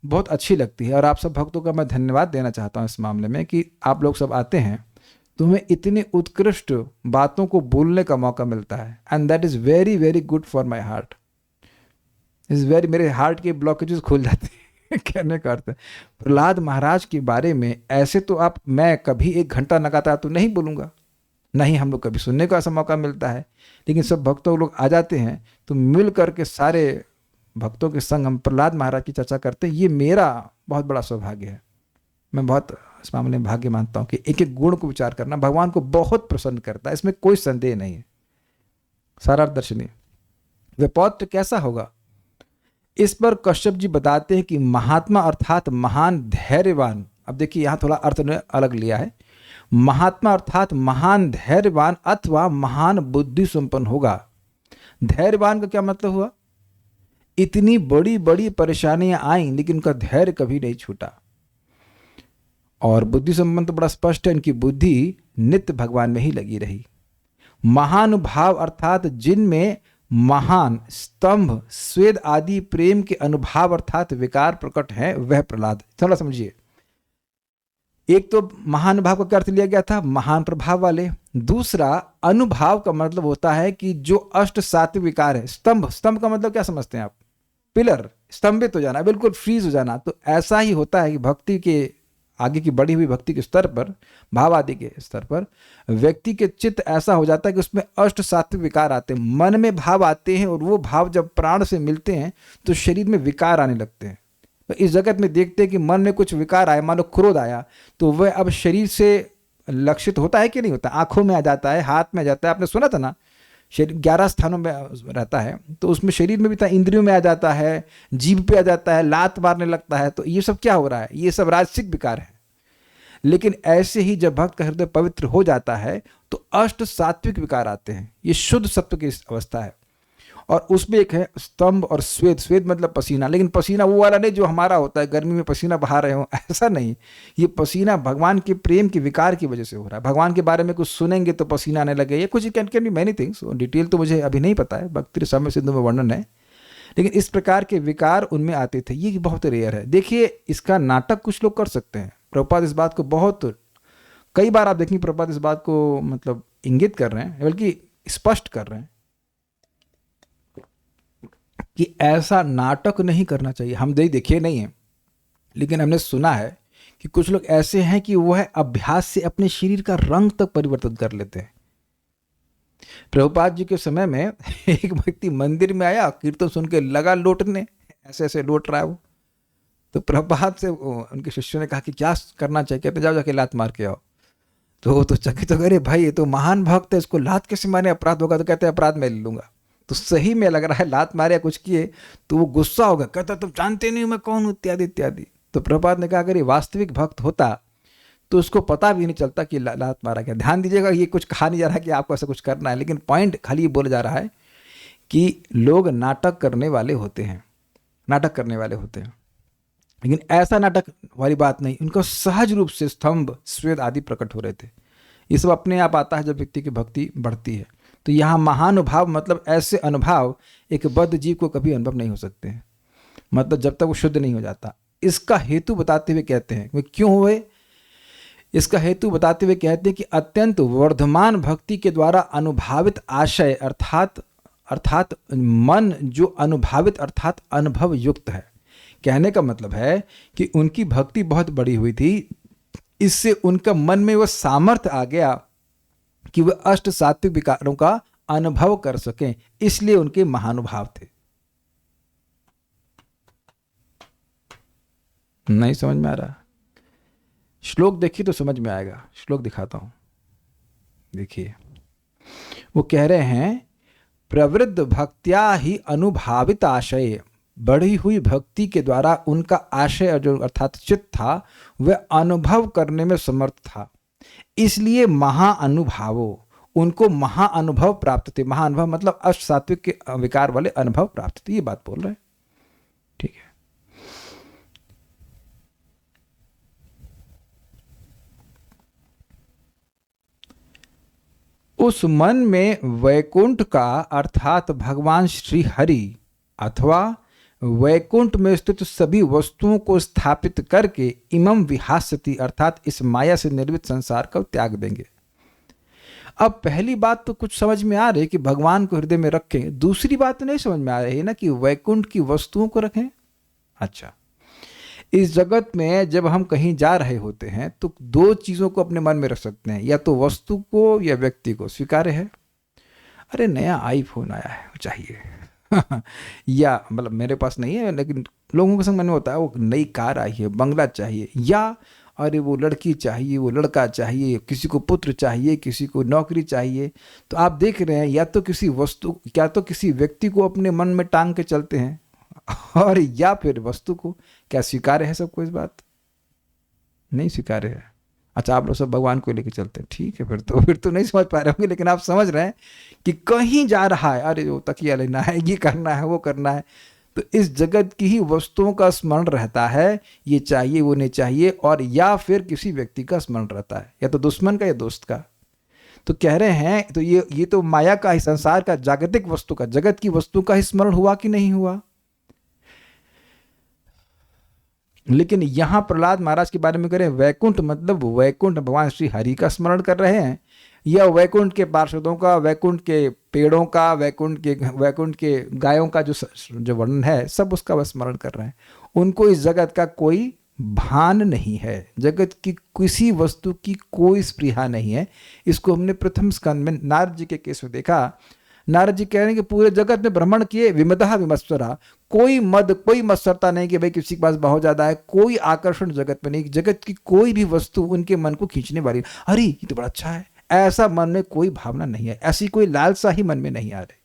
बहुत अच्छी लगती है और आप सब भक्तों का मैं धन्यवाद देना चाहता हूं इस मामले में कि आप लोग सब आते हैं तो हमें इतनी उत्कृष्ट बातों को बोलने का मौका मिलता है, and that is very very good for my heart. Is very, मेरे हार्ट के ब्लॉकेजेस खुल जाते हैं कहने का अर्थ है। प्रहलाद महाराज के बारे में ऐसे तो मैं कभी 1 घंटा लगातार तो नहीं बोलूंगा, नहीं हम लोग कभी सुनने का ऐसा मौका मिलता है, लेकिन सब भक्तों लोग आ जाते हैं तो मिल करके सारे भक्तों के संग हम प्रहलाद महाराज की चर्चा करते हैं। ये मेरा बहुत बड़ा सौभाग्य है। मैं बहुत इस मामले में भाग्य मानता हूं कि एक एक गुण को विचार करना भगवान को बहुत प्रसन्न करता है, इसमें कोई संदेह नहीं है। सारा दर्शनीय वह पौत्र कैसा होगा, इस पर कश्यप जी बताते हैं कि महात्मा अर्थात महान धैर्यवान। अब देखिए यहां थोड़ा अर्थ ने अलग लिया है। महात्मा अर्थात महान धैर्यवान अथवा महान बुद्धि संपन्न होगा। धैर्यवान का क्या मतलब हुआ? इतनी बड़ी बड़ी परेशानियां आई लेकिन उनका धैर्य कभी नहीं छूटा। और बुद्धि संपन्न तो बड़ा स्पष्ट है, इनकी बुद्धि नित्य भगवान में ही लगी रही। महानुभाव अर्थात जिनमें महान स्तंभ स्वेद आदि प्रेम के अनुभाव अर्थात विकार प्रकट है, वह प्रहलाद। थोड़ा समझिए, एक तो महानुभाव का क्या अर्थ लिया गया था? महान प्रभाव वाले। दूसरा अनुभाव का मतलब होता है कि जो अष्ट सात्विक विकार है। स्तंभ, स्तंभ का मतलब क्या समझते हैं आप? पिलर, स्तंभित हो जाना, बिल्कुल फ्रीज हो जाना। तो ऐसा ही होता है कि भक्ति के आगे की बढ़ी हुई भक्ति के स्तर पर, भाव आदि के स्तर पर व्यक्ति के चित्त ऐसा हो जाता है कि उसमें अष्ट सात्विक विकार आते हैं, मन में भाव आते हैं, और वो भाव जब प्राण से मिलते हैं तो शरीर में विकार आने लगते हैं। तो इस जगत में देखते हैं कि मन में कुछ विकार आया, मान लो क्रोध आया, तो वह अब शरीर से लक्षित होता है कि नहीं होता, आंखों में आ जाता है, हाथ में आ जाता है। आपने सुना था ना, शरीर 11 स्थानों में रहता है, तो उसमें शरीर में भी था, इंद्रियों में आ जाता है, जीभ पे आ जाता है, लात मारने लगता है। तो ये सब क्या हो रहा है, ये सब राजसिक विकार है। लेकिन ऐसे ही जब भक्त का हृदय पवित्र हो जाता है तो अष्ट सात्विक विकार आते हैं, ये शुद्ध सत्व की अवस्था है। और उसमें एक है स्तंभ और स्वेद। स्वेद मतलब पसीना, लेकिन पसीना वो वाला नहीं जो हमारा होता है, गर्मी में पसीना बहा रहे हो, ऐसा नहीं। ये पसीना भगवान के प्रेम के विकार की वजह से हो रहा है। भगवान के बारे में कुछ सुनेंगे तो पसीना आने लगे, ये कुछ can be many things, detail तो मुझे अभी नहीं पता है, भक्ति रसामृत सिंधु में वर्णन है, लेकिन इस प्रकार के विकार उनमें आते थे। ये बहुत रेयर है। देखिए, इसका नाटक कुछ लोग कर सकते हैं। प्रभुपाद इस बात को बहुत, कई बार आप देखेंगे प्रभुपाद इस बात को मतलब इंगित कर रहे हैं, बल्कि स्पष्ट कर रहे हैं कि ऐसा नाटक नहीं करना चाहिए। हम देखे नहीं है, लेकिन हमने सुना है कि कुछ लोग ऐसे हैं कि वह अभ्यास से अपने शरीर का रंग तक परिवर्तित कर लेते हैं। प्रभुपाद जी के समय में एक व्यक्ति मंदिर में आया, कीर्तन सुन के लगा लौटने, ऐसे ऐसे लौट रहा है वो। तो प्रभुपाद से उनके शिष्यों ने कहा कि क्या करना चाहिए, कहते जाओ जाके लात मार के आओ। तो वो तो चकित हो गए, भाई ये तो महान भक्त है, इसको लात कैसे मारे, अपराध होगा। तो कहते अपराध मैं ले लूंगा। तो सही में लग रहा है लात मारे या कुछ किए, तो वो गुस्सा हो गया, कहता तुम जानते नहीं मैं कौन हूं, इत्यादि इत्यादि। तो प्रभुपाद ने कहा अगर ये वास्तविक भक्त होता तो उसको पता भी नहीं चलता कि लात मारा क्या। ध्यान दीजिएगा, ये कुछ कहा नहीं जा रहा कि आपको ऐसा कुछ करना है, लेकिन पॉइंट खाली ये बोला जा रहा है कि लोग नाटक करने वाले होते हैं, नाटक करने वाले होते हैं। लेकिन ऐसा नाटक वाली बात नहीं, उनको सहज रूप से स्तंभ स्वेद आदि प्रकट हो रहे थे। ये सब अपने आप आता है जब व्यक्ति की भक्ति बढ़ती है। तो यहाँ महानुभाव मतलब ऐसे अनुभव एक बद्ध जीव को कभी अनुभव नहीं हो सकते हैं, मतलब जब तक वो शुद्ध नहीं हो जाता। इसका हेतु बताते हुए कहते हैं, वे क्यों हुए, इसका हेतु बताते हुए कहते हैं कि अत्यंत वर्धमान भक्ति के द्वारा अनुभावित आशय अर्थात मन जो अनुभावित अर्थात अनुभव युक्त है। कहने का मतलब है कि उनकी भक्ति बहुत बड़ी हुई थी, इससे उनका मन में वह सामर्थ्य आ गया कि वह अष्ट सात्विक विकारों का अनुभव कर सकें, इसलिए उनके महानुभाव थे। नहीं समझ में आ रहा? श्लोक देखिए तो समझ में आएगा। श्लोक दिखाता हूं, देखिए वो कह रहे हैं प्रवृद्ध भक्त्या ही अनुभावित आशय, बढ़ी हुई भक्ति के द्वारा उनका आशय जो अर्थात चित्त था वह अनुभव करने में समर्थ था, इसलिए महाअनुभावो, उनको महाअनुभव प्राप्त थे। महाअनुभव मतलब अष्ट सात्विक के विकार वाले अनुभव प्राप्त थे, ये बात बोल रहे हैं। ठीक है, उस मन में वैकुंठ का अर्थात भगवान श्री हरि अथवा वैकुंठ में स्थित सभी वस्तुओं को स्थापित करके इमं विहास्यति अर्थात इस माया से निर्मित संसार को त्याग देंगे। अब पहली बात तो कुछ समझ में आ रही है कि भगवान को हृदय में रखें, दूसरी बात तो नहीं समझ में आ रही है ना कि वैकुंठ की वस्तुओं को रखें। अच्छा, इस जगत में जब हम कहीं जा रहे होते हैं तो दो चीजों को अपने मन में रख सकते हैं, या तो वस्तु को या व्यक्ति को। स्वीकार्य है, अरे नया आईफोन आया है वो चाहिए या मतलब मेरे पास नहीं है लेकिन लोगों के संग मन में होता है वो नई कार आई है, बंगला चाहिए, या अरे वो लड़की चाहिए, वो लड़का चाहिए, किसी को पुत्र चाहिए, किसी को नौकरी चाहिए। तो आप देख रहे हैं या तो किसी वस्तु क्या तो किसी व्यक्ति को अपने मन में टांग के चलते हैं और या फिर वस्तु को। क्या स्वीकार्य है सबको? इस बात नहीं स्वीकार्य है। अच्छा, आप लोग सब भगवान को लेकर चलते हैं, ठीक है, फिर तो नहीं समझ पा रहे होंगे, लेकिन आप समझ रहे हैं कि कहीं जा रहा है, अरे वो तकिया लेना है, ये करना है, वो करना है, तो इस जगत की ही वस्तुओं का स्मरण रहता है, ये चाहिए वो नहीं चाहिए, और या फिर किसी व्यक्ति का स्मरण रहता है, या तो दुश्मन का या दोस्त का। तो कह रहे हैं तो ये तो माया का ही, संसार का, जागतिक वस्तु का, जगत की वस्तु का ही स्मरण हुआ कि नहीं हुआ। लेकिन यहां प्रहलाद महाराज के बारे में करें वैकुंठ मतलब वैकुंठ भगवान श्री हरि का स्मरण कर रहे हैं, या वैकुंठ के पार्षदों का, वैकुंठ के पेड़ों का, वैकुंठ के गायों का जो वर्णन है सब उसका वह स्मरण कर रहे हैं। उनको इस जगत का कोई भान नहीं है, जगत की किसी वस्तु की कोई स्पृहा नहीं है। इसको हमने प्रथम स्कंद में नारद जी के केस में देखा। नारद जी कह रहे हैं कि पूरे जगत में भ्रमण किए, विमदः विमत्सरा, कोई मद कोई मत्सरता नहीं कि भाई किसी के पास बहुत ज्यादा है, कोई आकर्षण जगत में नहीं, जगत की कोई भी वस्तु उनके मन को खींचने वाली, अरे ये तो बड़ा अच्छा है, ऐसा मन में कोई भावना नहीं है, ऐसी कोई लालसा ही मन में नहीं आ रही।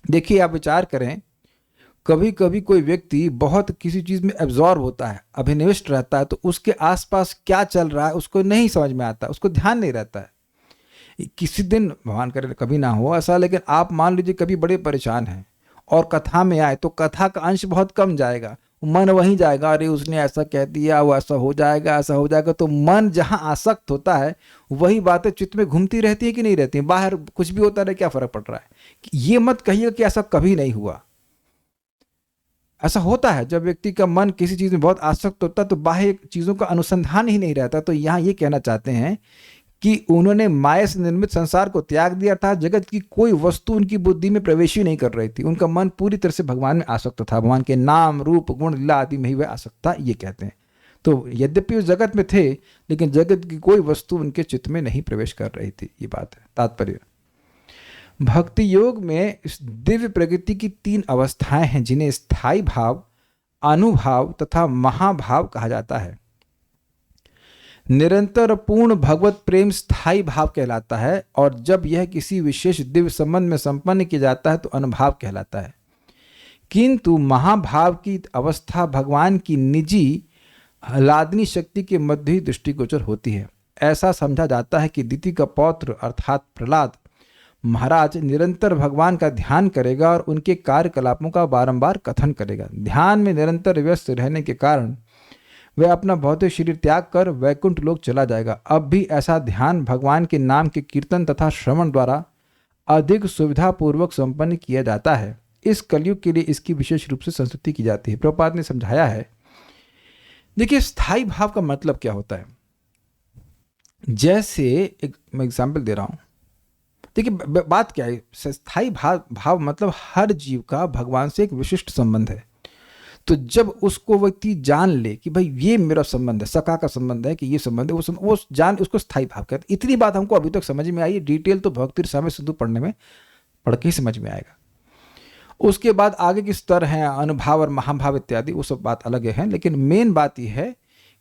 देखिए आप विचार करें, कभी कभी कोई व्यक्ति बहुत किसी चीज में एब्जॉर्ब होता है, अभिनिविष्ट रहता है, तो उसके आसपास क्या चल रहा है उसको नहीं समझ में आता, उसको ध्यान नहीं रहता है। किसी दिन भगवान करे कभी ना हो ऐसा, लेकिन आप मान लीजिए कभी बड़े परेशान हैं और कथा में आए तो कथा का अंश बहुत कम जाएगा, मन वहीं जाएगा, अरे उसने ऐसा कह दिया, वो ऐसा हो जाएगा, ऐसा हो जाएगा। तो मन जहां आसक्त होता है वही बातें चित्त में घूमती रहती है कि नहीं रहती हैं, बाहर कुछ भी होता रहे क्या फर्क पड़ रहा है। ये मत कहिएगा कि ऐसा कभी नहीं हुआ, ऐसा होता है। जब व्यक्ति का मन किसी चीज में बहुत आसक्त होता है तो बाह्य चीजों का अनुसंधान ही नहीं रहता। तो यहाँ ये कहना चाहते हैं कि उन्होंने माया से निर्मित संसार को त्याग दिया था, जगत की कोई वस्तु उनकी बुद्धि में प्रवेश ही नहीं कर रही थी, उनका मन पूरी तरह से भगवान में आसक्त था, भगवान के नाम रूप गुण लीला आदि में ही वह आसक्त था, ये कहते हैं। तो यद्यपि उस जगत में थे लेकिन जगत की कोई वस्तु उनके चित्त में नहीं प्रवेश कर रही थी, ये बात है तात्पर्य। भक्ति योग में इस दिव्य प्रगति की 3 अवस्थाएं हैं जिन्हें स्थायी भाव, अनुभाव तथा महाभाव कहा जाता है। निरंतर पूर्ण भगवत प्रेम स्थायी भाव कहलाता है, और जब यह किसी विशेष दिव्य संबंध में संपन्न किया जाता है तो अनुभाव कहलाता है। किंतु महाभाव की अवस्था भगवान की निजी आह्लादनी शक्ति के मध्य ही दृष्टिगोचर होती है। ऐसा समझा जाता है कि दिति का पौत्र अर्थात प्रहलाद महाराज निरंतर भगवान का ध्यान करेगा और उनके कार्यकलापों का बारंबार कथन करेगा। ध्यान में निरंतर व्यस्त रहने के कारण वह अपना भौतिक शरीर त्याग कर वैकुंठ लोक चला जाएगा। अब भी ऐसा ध्यान भगवान के नाम के कीर्तन तथा श्रवण द्वारा अधिक सुविधापूर्वक संपन्न किया जाता है। इस कलयुग के लिए इसकी विशेष रूप से संस्तुति की जाती है। प्रभुपाद ने समझाया है, देखिए स्थायी भाव का मतलब क्या होता है। जैसे एक मैं एग्जाम्पल दे रहा हूं, देखिए बात क्या है, स्थायी भाव मतलब हर जीव का भगवान से एक विशिष्ट संबंध है। तो जब उसको व्यक्ति जान ले कि भाई ये मेरा संबंध है, सखा का संबंध है कि ये संबंध है, वो जान, उसको स्थायी भाव कहते हैं। इतनी बात हमको अभी तक समझ में आई है, डिटेल तो भक्ति रसायन सिंधु पढ़ने में पढ़ के ही समझ में आएगा। उसके बाद आगे के स्तर हैं अनुभाव और महाभाव इत्यादि, वो सब बात अलग है। लेकिन मेन बात यह है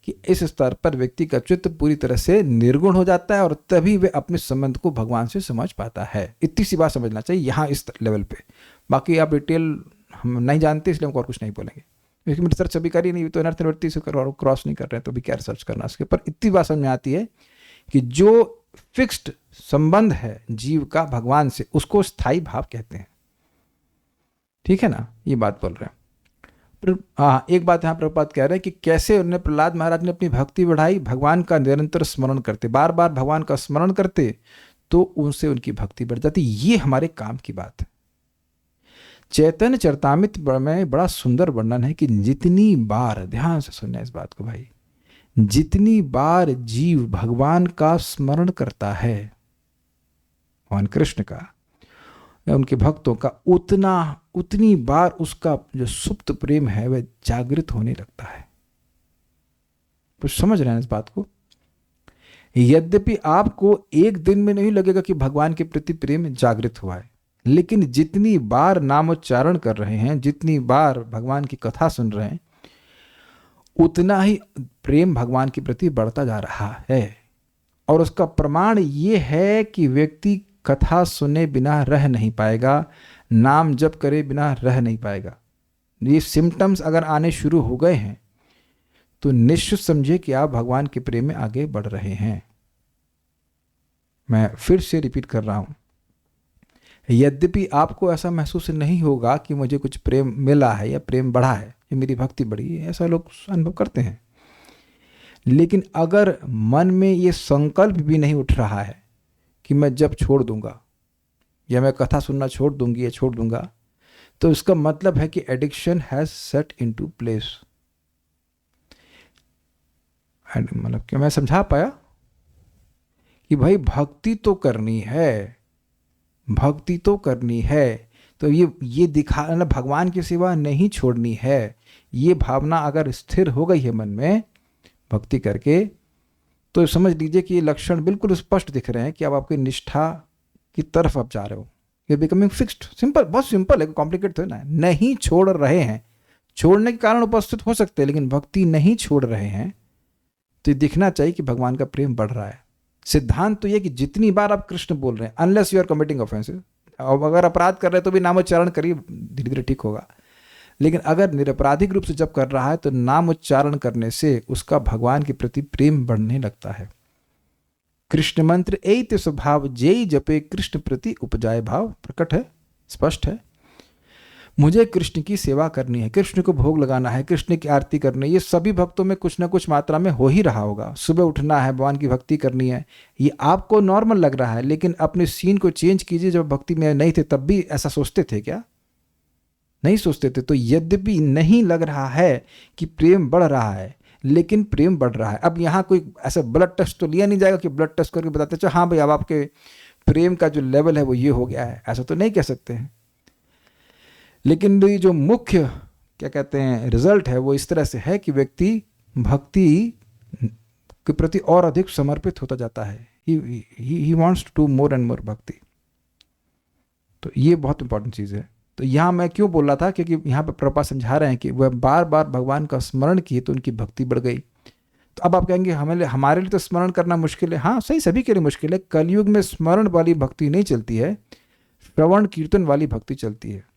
कि इस स्तर पर व्यक्ति का चित्त पूरी तरह से निर्गुण हो जाता है और तभी वे अपने संबंध को भगवान से समझ पाता है। इतनी सी बात समझना चाहिए यहाँ इस लेवल पे। बाकी आप डिटेल हम नहीं जानते इसलिए हम और कुछ नहीं बोलेंगे, क्योंकि रिसर्च अभी करी नहीं, तो अनर्थ निवृत्ति से क्रॉस नहीं कर रहे हैं, तो भी क्या रिसर्च करना उसके पर। इतनी बात समझ में आती है कि जो फिक्स्ड संबंध है जीव का भगवान से उसको स्थायी भाव कहते हैं। ठीक है ना, ये बात बोल रहे हैं। हाँ, एक बात यहाँ प्रभुपाद कह रहे हैं कि कैसे उन्होंने प्रहलाद महाराज ने अपनी भक्ति बढ़ाई, भगवान का निरंतर स्मरण करते, बार बार भगवान का स्मरण करते तो उनसे उनकी भक्ति बढ़ जाती। ये हमारे काम की बात है। चैतन्य चरितामृत में बड़ा सुंदर वर्णन है कि जितनी बार, ध्यान से सुनना इस बात को भाई, जितनी बार जीव भगवान का स्मरण करता है, भगवान कृष्ण का या उनके भक्तों का, उतनी बार उसका जो सुप्त प्रेम है वह जागृत होने लगता है। तो समझ रहे हैं इस बात को। यद्यपि आपको एक दिन में नहीं लगेगा कि भगवान के प्रति प्रेम जागृत हुआ है, लेकिन जितनी बार नामोच्चारण कर रहे हैं, जितनी बार भगवान की कथा सुन रहे हैं, उतना ही प्रेम भगवान के प्रति बढ़ता जा रहा है। और उसका प्रमाण ये है कि व्यक्ति कथा सुने बिना रह नहीं पाएगा, नाम जप करे बिना रह नहीं पाएगा। ये सिम्टम्स अगर आने शुरू हो गए हैं तो निश्चित समझिए कि आप भगवान के प्रेम में आगे बढ़ रहे हैं। मैं फिर से रिपीट कर रहा हूं, यद्यपि आपको ऐसा महसूस नहीं होगा कि मुझे कुछ प्रेम मिला है या प्रेम बढ़ा है या मेरी भक्ति बढ़ी है, ऐसा लोग अनुभव करते हैं, लेकिन अगर मन में ये संकल्प भी नहीं उठ रहा है कि मैं जब छोड़ दूंगा या मैं कथा सुनना छोड़ दूंगी या छोड़ दूंगा, तो इसका मतलब है कि addiction has set into place. मतलब क्या मैं समझा पाया कि भाई भक्ति तो करनी है, भक्ति तो करनी है, तो ये दिखा भगवान की सेवा नहीं छोड़नी है, ये भावना अगर स्थिर हो गई है मन में भक्ति करके, तो समझ लीजिए कि ये लक्षण बिल्कुल स्पष्ट दिख रहे हैं कि अब आपकी निष्ठा की तरफ आप जा रहे हो, ये बिकमिंग फिक्स्ड। सिंपल, बहुत सिंपल है, कॉम्प्लिकेट तो ना, नहीं छोड़ रहे हैं। छोड़ने के कारण उपस्थित हो सकते हैं, लेकिन भक्ति नहीं छोड़ रहे हैं, तो ये दिखना चाहिए कि भगवान का प्रेम बढ़ रहा है। सिद्धांत तो ये कि जितनी बार आप कृष्ण बोल रहे हैं, unless you are committing offences, और अगर अपराध कर रहे हैं तो भी नामोच्चारण करिए, धीरे धीरे ठीक होगा। लेकिन अगर निरपराधिक रूप से जप कर रहा है तो नाम उच्चारण करने से उसका भगवान के प्रति प्रेम बढ़ने लगता है। कृष्ण मंत्र एत स्वभाव जेई जपे कृष्ण प्रति उपजाए भाव, प्रकट है, स्पष्ट है। मुझे कृष्ण की सेवा करनी है, कृष्ण को भोग लगाना है, कृष्ण की आरती करनी है, ये सभी भक्तों में कुछ ना कुछ मात्रा में हो ही रहा होगा। सुबह उठना है, भगवान की भक्ति करनी है, ये आपको नॉर्मल लग रहा है, लेकिन अपने सीन को चेंज कीजिए। जब भक्ति में नहीं थे तब भी ऐसा सोचते थे क्या? नहीं सोचते थे। तो यद्यपि नहीं लग रहा है कि प्रेम बढ़ रहा है, लेकिन प्रेम बढ़ रहा है। अब यहाँ कोई ऐसा ब्लड टेस्ट तो लिया नहीं जाएगा कि ब्लड टेस्ट करके बताते चलो हाँ भाई अब आपके प्रेम का जो लेवल है वो ये हो गया है, ऐसा तो नहीं कह सकते हैं। लेकिन ये जो मुख्य क्या कहते हैं रिजल्ट है वो इस तरह से है कि व्यक्ति भक्ति के प्रति और अधिक समर्पित होता जाता है। He wants to do more and more bhakti. तो ये बहुत इंपॉर्टेंट चीज़ है। तो यहाँ मैं क्यों बोल रहा था, क्योंकि यहाँ पर प्रभुपाद समझा रहे हैं कि वह बार बार भगवान का स्मरण किए तो उनकी भक्ति बढ़ गई। तो अब आप कहेंगे हमारे लिए तो स्मरण करना मुश्किल है। हाँ सही, सभी के लिए मुश्किल है। कलयुग में स्मरण वाली भक्ति नहीं चलती है, श्रवण कीर्तन वाली भक्ति चलती है।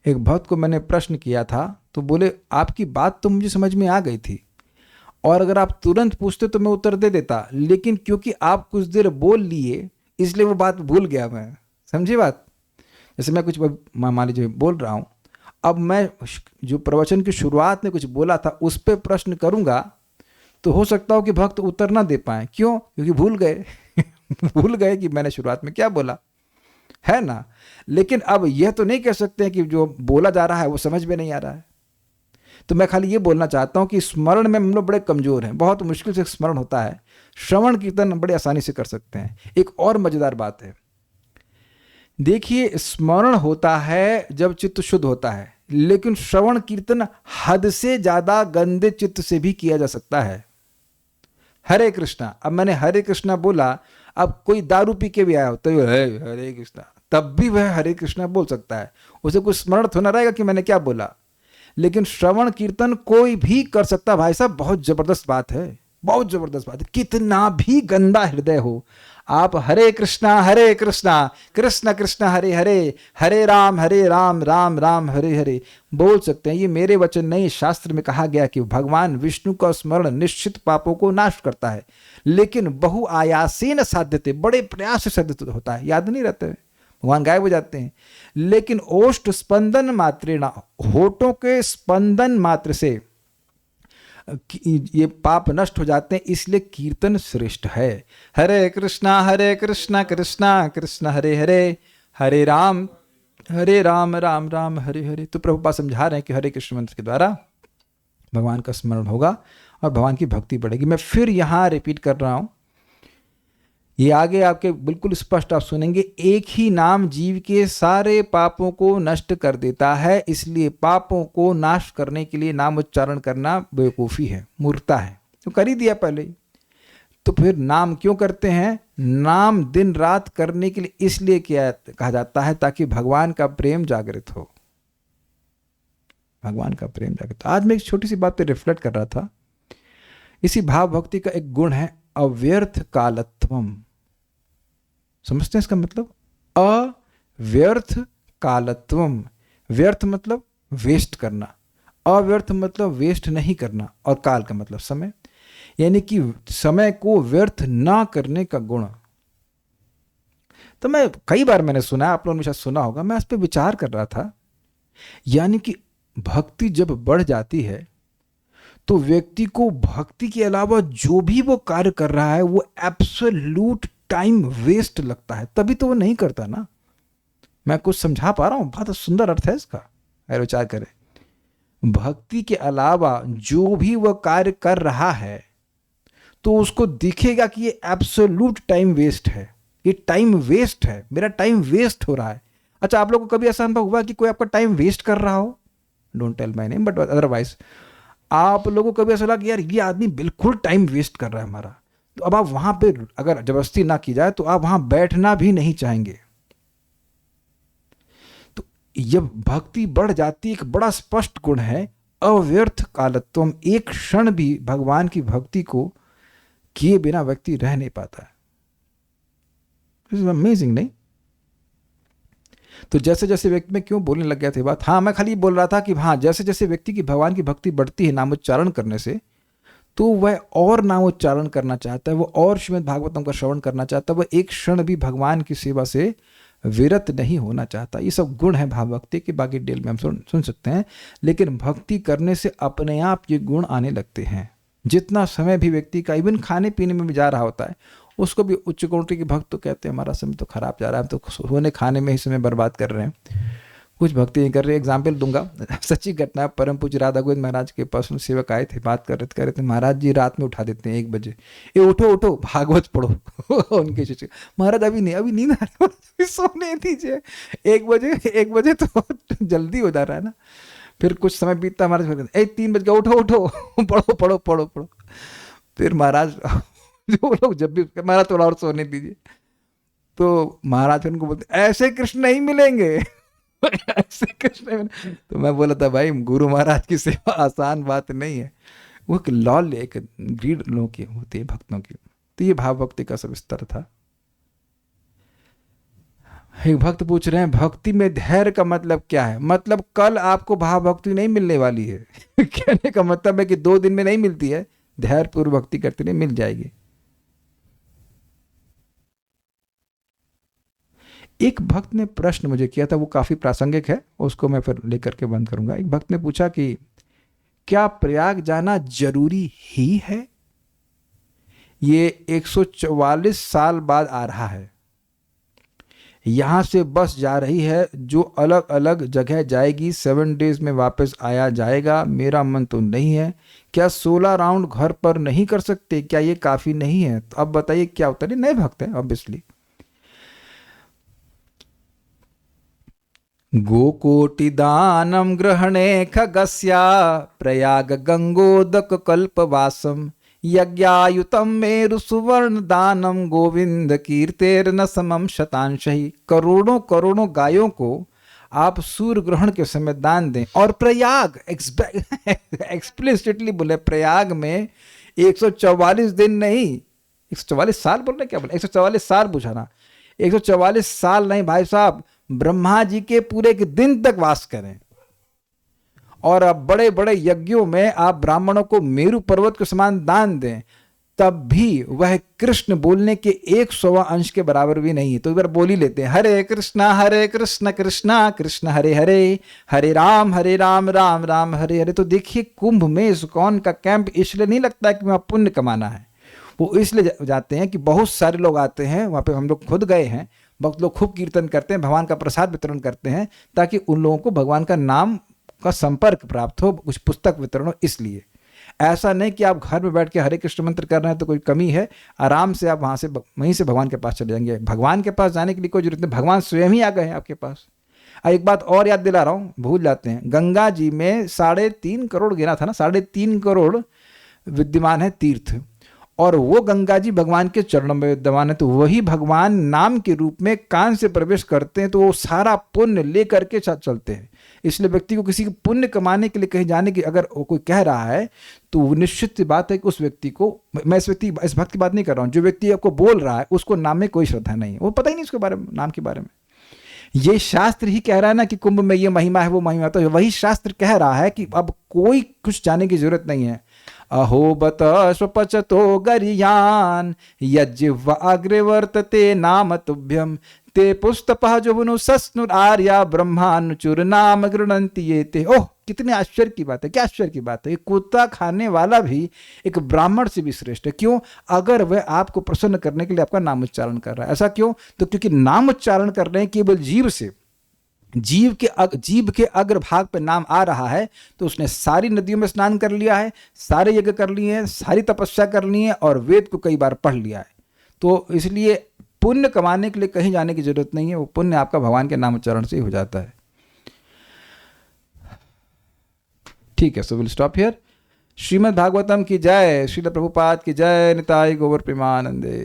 एक भक्त को मैंने प्रश्न किया था तो बोले आपकी बात तो मुझे समझ में आ गई थी, और अगर आप तुरंत पूछते तो मैं उत्तर दे देता, लेकिन क्योंकि आप कुछ देर बोल लिए इसलिए वो बात भूल गया मैं। समझी बात? जैसे मैं कुछ मान लीजिए बोल रहा हूँ, अब मैं जो प्रवचन की शुरुआत में कुछ बोला था उस पर प्रश्न करूँगा तो हो सकता हो कि भक्त उत्तर ना दे पाए। क्यों? क्योंकि भूल गए भूल गए कि मैंने शुरुआत में क्या बोला, है ना। लेकिन अब यह तो नहीं कह सकते हैं कि जो बोला जा रहा है वो समझ में नहीं आ रहा है। तो मैं खाली ये बोलना चाहता हूँ कि स्मरण में हम लोग बड़े कमज़ोर हैं, बहुत मुश्किल से स्मरण होता है। श्रवण कीर्तन बड़े आसानी से कर सकते हैं। एक और मज़ेदार बात है, देखिए स्मरण होता है जब चित्त शुद्ध होता है, लेकिन श्रवण कीर्तन हद से ज़्यादा गंदे चित्त से भी किया जा सकता है। हरे कृष्णा, अब मैंने हरे कृष्णा बोला, अब कोई दारू पी के भी आया हो तो हरे कृष्णा, तब भी वह हरे कृष्णा बोल सकता है, उसे कुछ स्मरण तो ना रहेगा कि मैंने क्या बोला। लेकिन श्रवण कीर्तन कोई भी कर सकता भाई साहब, बहुत जबरदस्त बात है, बहुत जबरदस्त बात है। कितना भी गंदा हृदय हो, आप हरे कृष्णा कृष्ण कृष्ण हरे हरे, हरे राम राम राम हरे हरे बोल सकते हैं। ये मेरे वचन नहीं, शास्त्र में कहा गया कि भगवान विष्णु का स्मरण निश्चित पापों को नाश करता है, लेकिन बहु आयासेन साध्यते, बड़े प्रयास से साध्य होता है, याद नहीं रहते, भगवान गायब हो जाते हैं। लेकिन ओष्ठ स्पंदन मात्रेण, होठों के स्पंदन मात्र से ये पाप नष्ट हो जाते हैं, इसलिए कीर्तन श्रेष्ठ है। हरे कृष्णा कृष्ण कृष्ण हरे हरे, हरे राम राम राम हरे हरे। तो प्रभुपाद समझा रहे हैं कि हरे कृष्ण मंत्र के द्वारा भगवान का स्मरण होगा और भगवान की भक्ति बढ़ेगी। मैं फिर यहाँ रिपीट कर रहा हूँ, ये आगे आपके बिल्कुल स्पष्ट आप सुनेंगे। एक ही नाम जीव के सारे पापों को नष्ट कर देता है, इसलिए पापों को नाश करने के लिए नाम उच्चारण करना बेवकूफ़ी है, मूर्खता है। तो कर ही दिया पहले ही, तो फिर नाम क्यों करते हैं? नाम दिन रात करने के लिए इसलिए किया कहा जाता है ताकि भगवान का प्रेम जागृत हो, भगवान का प्रेम जागृत। आज मैं एक छोटी सी बात पे रिफ्लेक्ट कर रहा था। इसी भाव भक्ति का एक गुण है अव्यर्थ कालत्वम। समझते हैं इसका मतलब? अव्यर्थ कालत्वम। व्यर्थ मतलब वेस्ट करना, अव्यर्थ मतलब वेस्ट नहीं करना, और काल का मतलब समय, यानी कि समय को व्यर्थ ना करने का गुण। तो मैं कई बार मैंने सुना, आप लोगों ने शायद सुना होगा, मैं इस पर विचार कर रहा था। यानी कि भक्ति जब बढ़ जाती है तो व्यक्ति को भक्ति के अलावा जो भी वो कार्य कर रहा है वो एब्सोल्यूट टाइम वेस्ट लगता है, तभी तो वो नहीं करता ना। मैं कुछ समझा पा रहा हूं? बहुत सुंदर अर्थ है इसका, अगर विचार करें। भक्ति के अलावा जो भी वह कार्य कर रहा है तो उसको दिखेगा कि ये एब्सोल्यूट टाइम वेस्ट है, ये टाइम वेस्ट है, मेरा टाइम वेस्ट हो रहा है। अच्छा, आप लोगों को कभी ऐसा अनुभव हुआ कि कोई आपका टाइम वेस्ट कर रहा हो? Don't tell my name, but otherwise आप लोगों को कभी ऐसा लगा कि यार ये आदमी बिल्कुल टाइम वेस्ट कर रहा है हमारा, तो अब आप वहां पे अगर जबरदस्ती ना की जाए तो आप वहां बैठना भी नहीं चाहेंगे। तो जब भक्ति बढ़ जाती, एक बड़ा स्पष्ट गुण है अव्यर्थ कालत्वम। एक क्षण भी भगवान की भक्ति को किए बिना व्यक्ति रह नहीं पाता है। दिस इज अमेजिंग, नहीं? तो जैसे जैसे व्यक्ति, में क्यों बोलने लग गया थे बात, हाँ मैं खाली बोल रहा था कि हाँ, जैसे जैसे व्यक्ति की भगवान की भक्ति बढ़ती है नामोच्चारण करने से, तो वह और नामोच्चारण करना चाहता है, वो और श्रीमद् भागवतम का श्रवण करना चाहता है, वह एक क्षण भी भगवान की सेवा से विरत नहीं होना चाहता। ये सब गुण है भाव भक्ति के, बाकी डिटेल में हम सुन सकते हैं। लेकिन भक्ति करने से अपने आप ये गुण आने लगते हैं। जितना समय भी व्यक्ति का इवन खाने पीने में भी जा रहा होता है, उसको भी उच्च कोटि के भक्त तो कहते हैं हमारा समय तो खराब जा रहा है, हम तो सोने खाने में ही समय बर्बाद कर रहे हैं, कुछ भक्ति नहीं कर रहे। एग्जाम्पल दूंगा, सच्ची घटना। परम पूज्य राधा गोविंद महाराज के पर्सनल सेवक आए थे, बात कर रहे थे, महाराज जी रात में उठा देते हैं 1 बजे, ये उठो उठो भागवत पढ़ो। उनके शिष्य, महाराज अभी नहीं, अभी नींद आ रही है, सोने दीजिए, 1 बजे तो जल्दी हो जा रहा है ना। फिर कुछ समय बीतता, महाराज 3 बज गया, उठो उठो पढ़ो पढ़ो पढ़ो पढ़ो। फिर महाराज जो लोग जब भी महाराज थोड़ा और सोने दीजिए, तो महाराज उनको बोलते ऐसे कृष्ण नहीं मिलेंगे। ऐसे कृष्ण। तो मैं बोला था भाई, गुरु महाराज की सेवा आसान बात नहीं है, वो एक लॉल, एक ग्रीड लोगों की होती है, भक्तों की। तो ये भाव भक्ति का सब स्तर था। एक भक्त पूछ रहे हैं भक्ति में धैर्य का मतलब क्या है? मतलब कल आपको भाव भक्ति नहीं मिलने वाली है। कहने का मतलब है कि 2 दिन में नहीं मिलती है, धैर्य पूर्व भक्ति करते रहिए, मिल जाएगी। एक भक्त ने प्रश्न मुझे किया था, वो काफी प्रासंगिक है, उसको मैं फिर लेकर के बंद करूंगा। एक भक्त ने पूछा कि क्या प्रयाग जाना जरूरी ही है? ये 144 साल बाद आ रहा है, यहां से बस जा रही है जो अलग अलग जगह जाएगी, 7 डेज में वापस आया जाएगा। मेरा मन तो नहीं है, क्या 16 राउंड घर पर नहीं कर सकते? क्या ये काफी नहीं है? तो अब बताइए क्या होता है। नए भक्त है ऑब्वियसली। गोकोटिदानं ग्रहणे खगस्या प्रयाग गंगोदक कल्पवासम यज्ञायुतम मेरु सुवर्ण दानम गोविंद कीर्तेर्न समम शतांशहि। करोड़ों करोड़ों गायों को आप सूर्य ग्रहण के समय दान दें। और प्रयाग एक्सप्लिसिटली बोले, प्रयाग में 144 दिन नहीं, 144 साल बोल रहे, क्या बोले 144 साल बुझाना, 144 साल नहीं भाई साहब, ब्रह्मा जी के पूरे के दिन तक वास करें। और अब बड़े बड़े यज्ञों में आप ब्राह्मणों को मेरु पर्वत के समान दान दें, तब भी वह कृष्ण बोलने के 100वां अंश के बराबर भी नहीं है। तो एक बार बोल ही लेते हैं, हरे कृष्णा कृष्णा कृष्ण हरे हरे, हरे राम राम राम हरे हरे। तो देखिए, कुंभ में इस्कॉन का कैंप इसलिए नहीं लगता कि वहां पुण्य कमाना है, वो इसलिए जाते हैं कि बहुत सारे लोग आते हैं वहां पे, हम लोग खुद गए हैं, भक्त लोग खूब कीर्तन करते हैं, भगवान का प्रसाद वितरण करते हैं, ताकि उन लोगों को भगवान का नाम का संपर्क प्राप्त हो, कुछ पुस्तक वितरण हो। इसलिए ऐसा नहीं कि आप घर में बैठ के हरे कृष्ण मंत्र कर रहे हैं तो कोई कमी है, आराम से आप वहीं से भगवान के पास चले जाएंगे। भगवान के पास जाने के लिए कोई जरूरत नहीं, भगवान स्वयं ही आ गए हैं आपके पास। एक बात और याद दिला रहा हूँ, भूल जाते हैं, गंगा जी में 3.5 करोड़ गिना था ना, 3.5 करोड़ विद्यमान है तीर्थ, और वो गंगा जी भगवान के चरणों में विद्यमान है। तो वही भगवान नाम के रूप में कान से प्रवेश करते हैं, तो वो सारा पुण्य लेकर के चलते हैं। इसलिए व्यक्ति को किसी पुण्य कमाने के लिए कहीं जाने की अगर कोई कह रहा है, तो निश्चित बात है कि उस व्यक्ति को, मैं इस भक्त की बात नहीं कर रहा हूँ, जो व्यक्ति आपको बोल रहा है उसको नाम में कोई श्रद्धा नहीं है, वो पता ही नहीं उसके बारे में, नाम के बारे में। ये शास्त्र ही कह रहा है ना कि कुंभ में ये महिमा है, वो महिमा, तो वही शास्त्र कह रहा है कि अब कोई कुछ जाने की जरूरत नहीं है। अहो बत स्वपचतो गरियान यज्जिह्वा अग्रे वर्तते नाम तुभ्यम ते पुस्तपः जुहुनु सस्नुर आर्या ब्रह्मानुचुर नाम गृणन्ति ये ते। ओह, कितने आश्चर्य की बात है, क्या आश्चर्य की बात है। कुत्ता खाने वाला भी एक ब्राह्मण से भी श्रेष्ठ है। क्यों? अगर वह आपको प्रसन्न करने के लिए आपका नाम उच्चारण कर रहा है। ऐसा क्यों? तो क्योंकि नाम उच्चारण कर रहे हैं केवल जीव से, जीव के अग्रभाग पे नाम आ रहा है, तो उसने सारी नदियों में स्नान कर लिया है, सारे यज्ञ कर लिए हैं, सारी तपस्या कर ली है, और वेद को कई बार पढ़ लिया है। तो इसलिए पुण्य कमाने के लिए कहीं जाने की जरूरत नहीं है, वो पुण्य आपका भगवान के नाम उच्चारण से ही हो जाता है। ठीक है, so will stop here. Shrimad Bhagavatam की जय, श्रील प्रभुपाद की जय, निताई गौर प्रेमानंदे।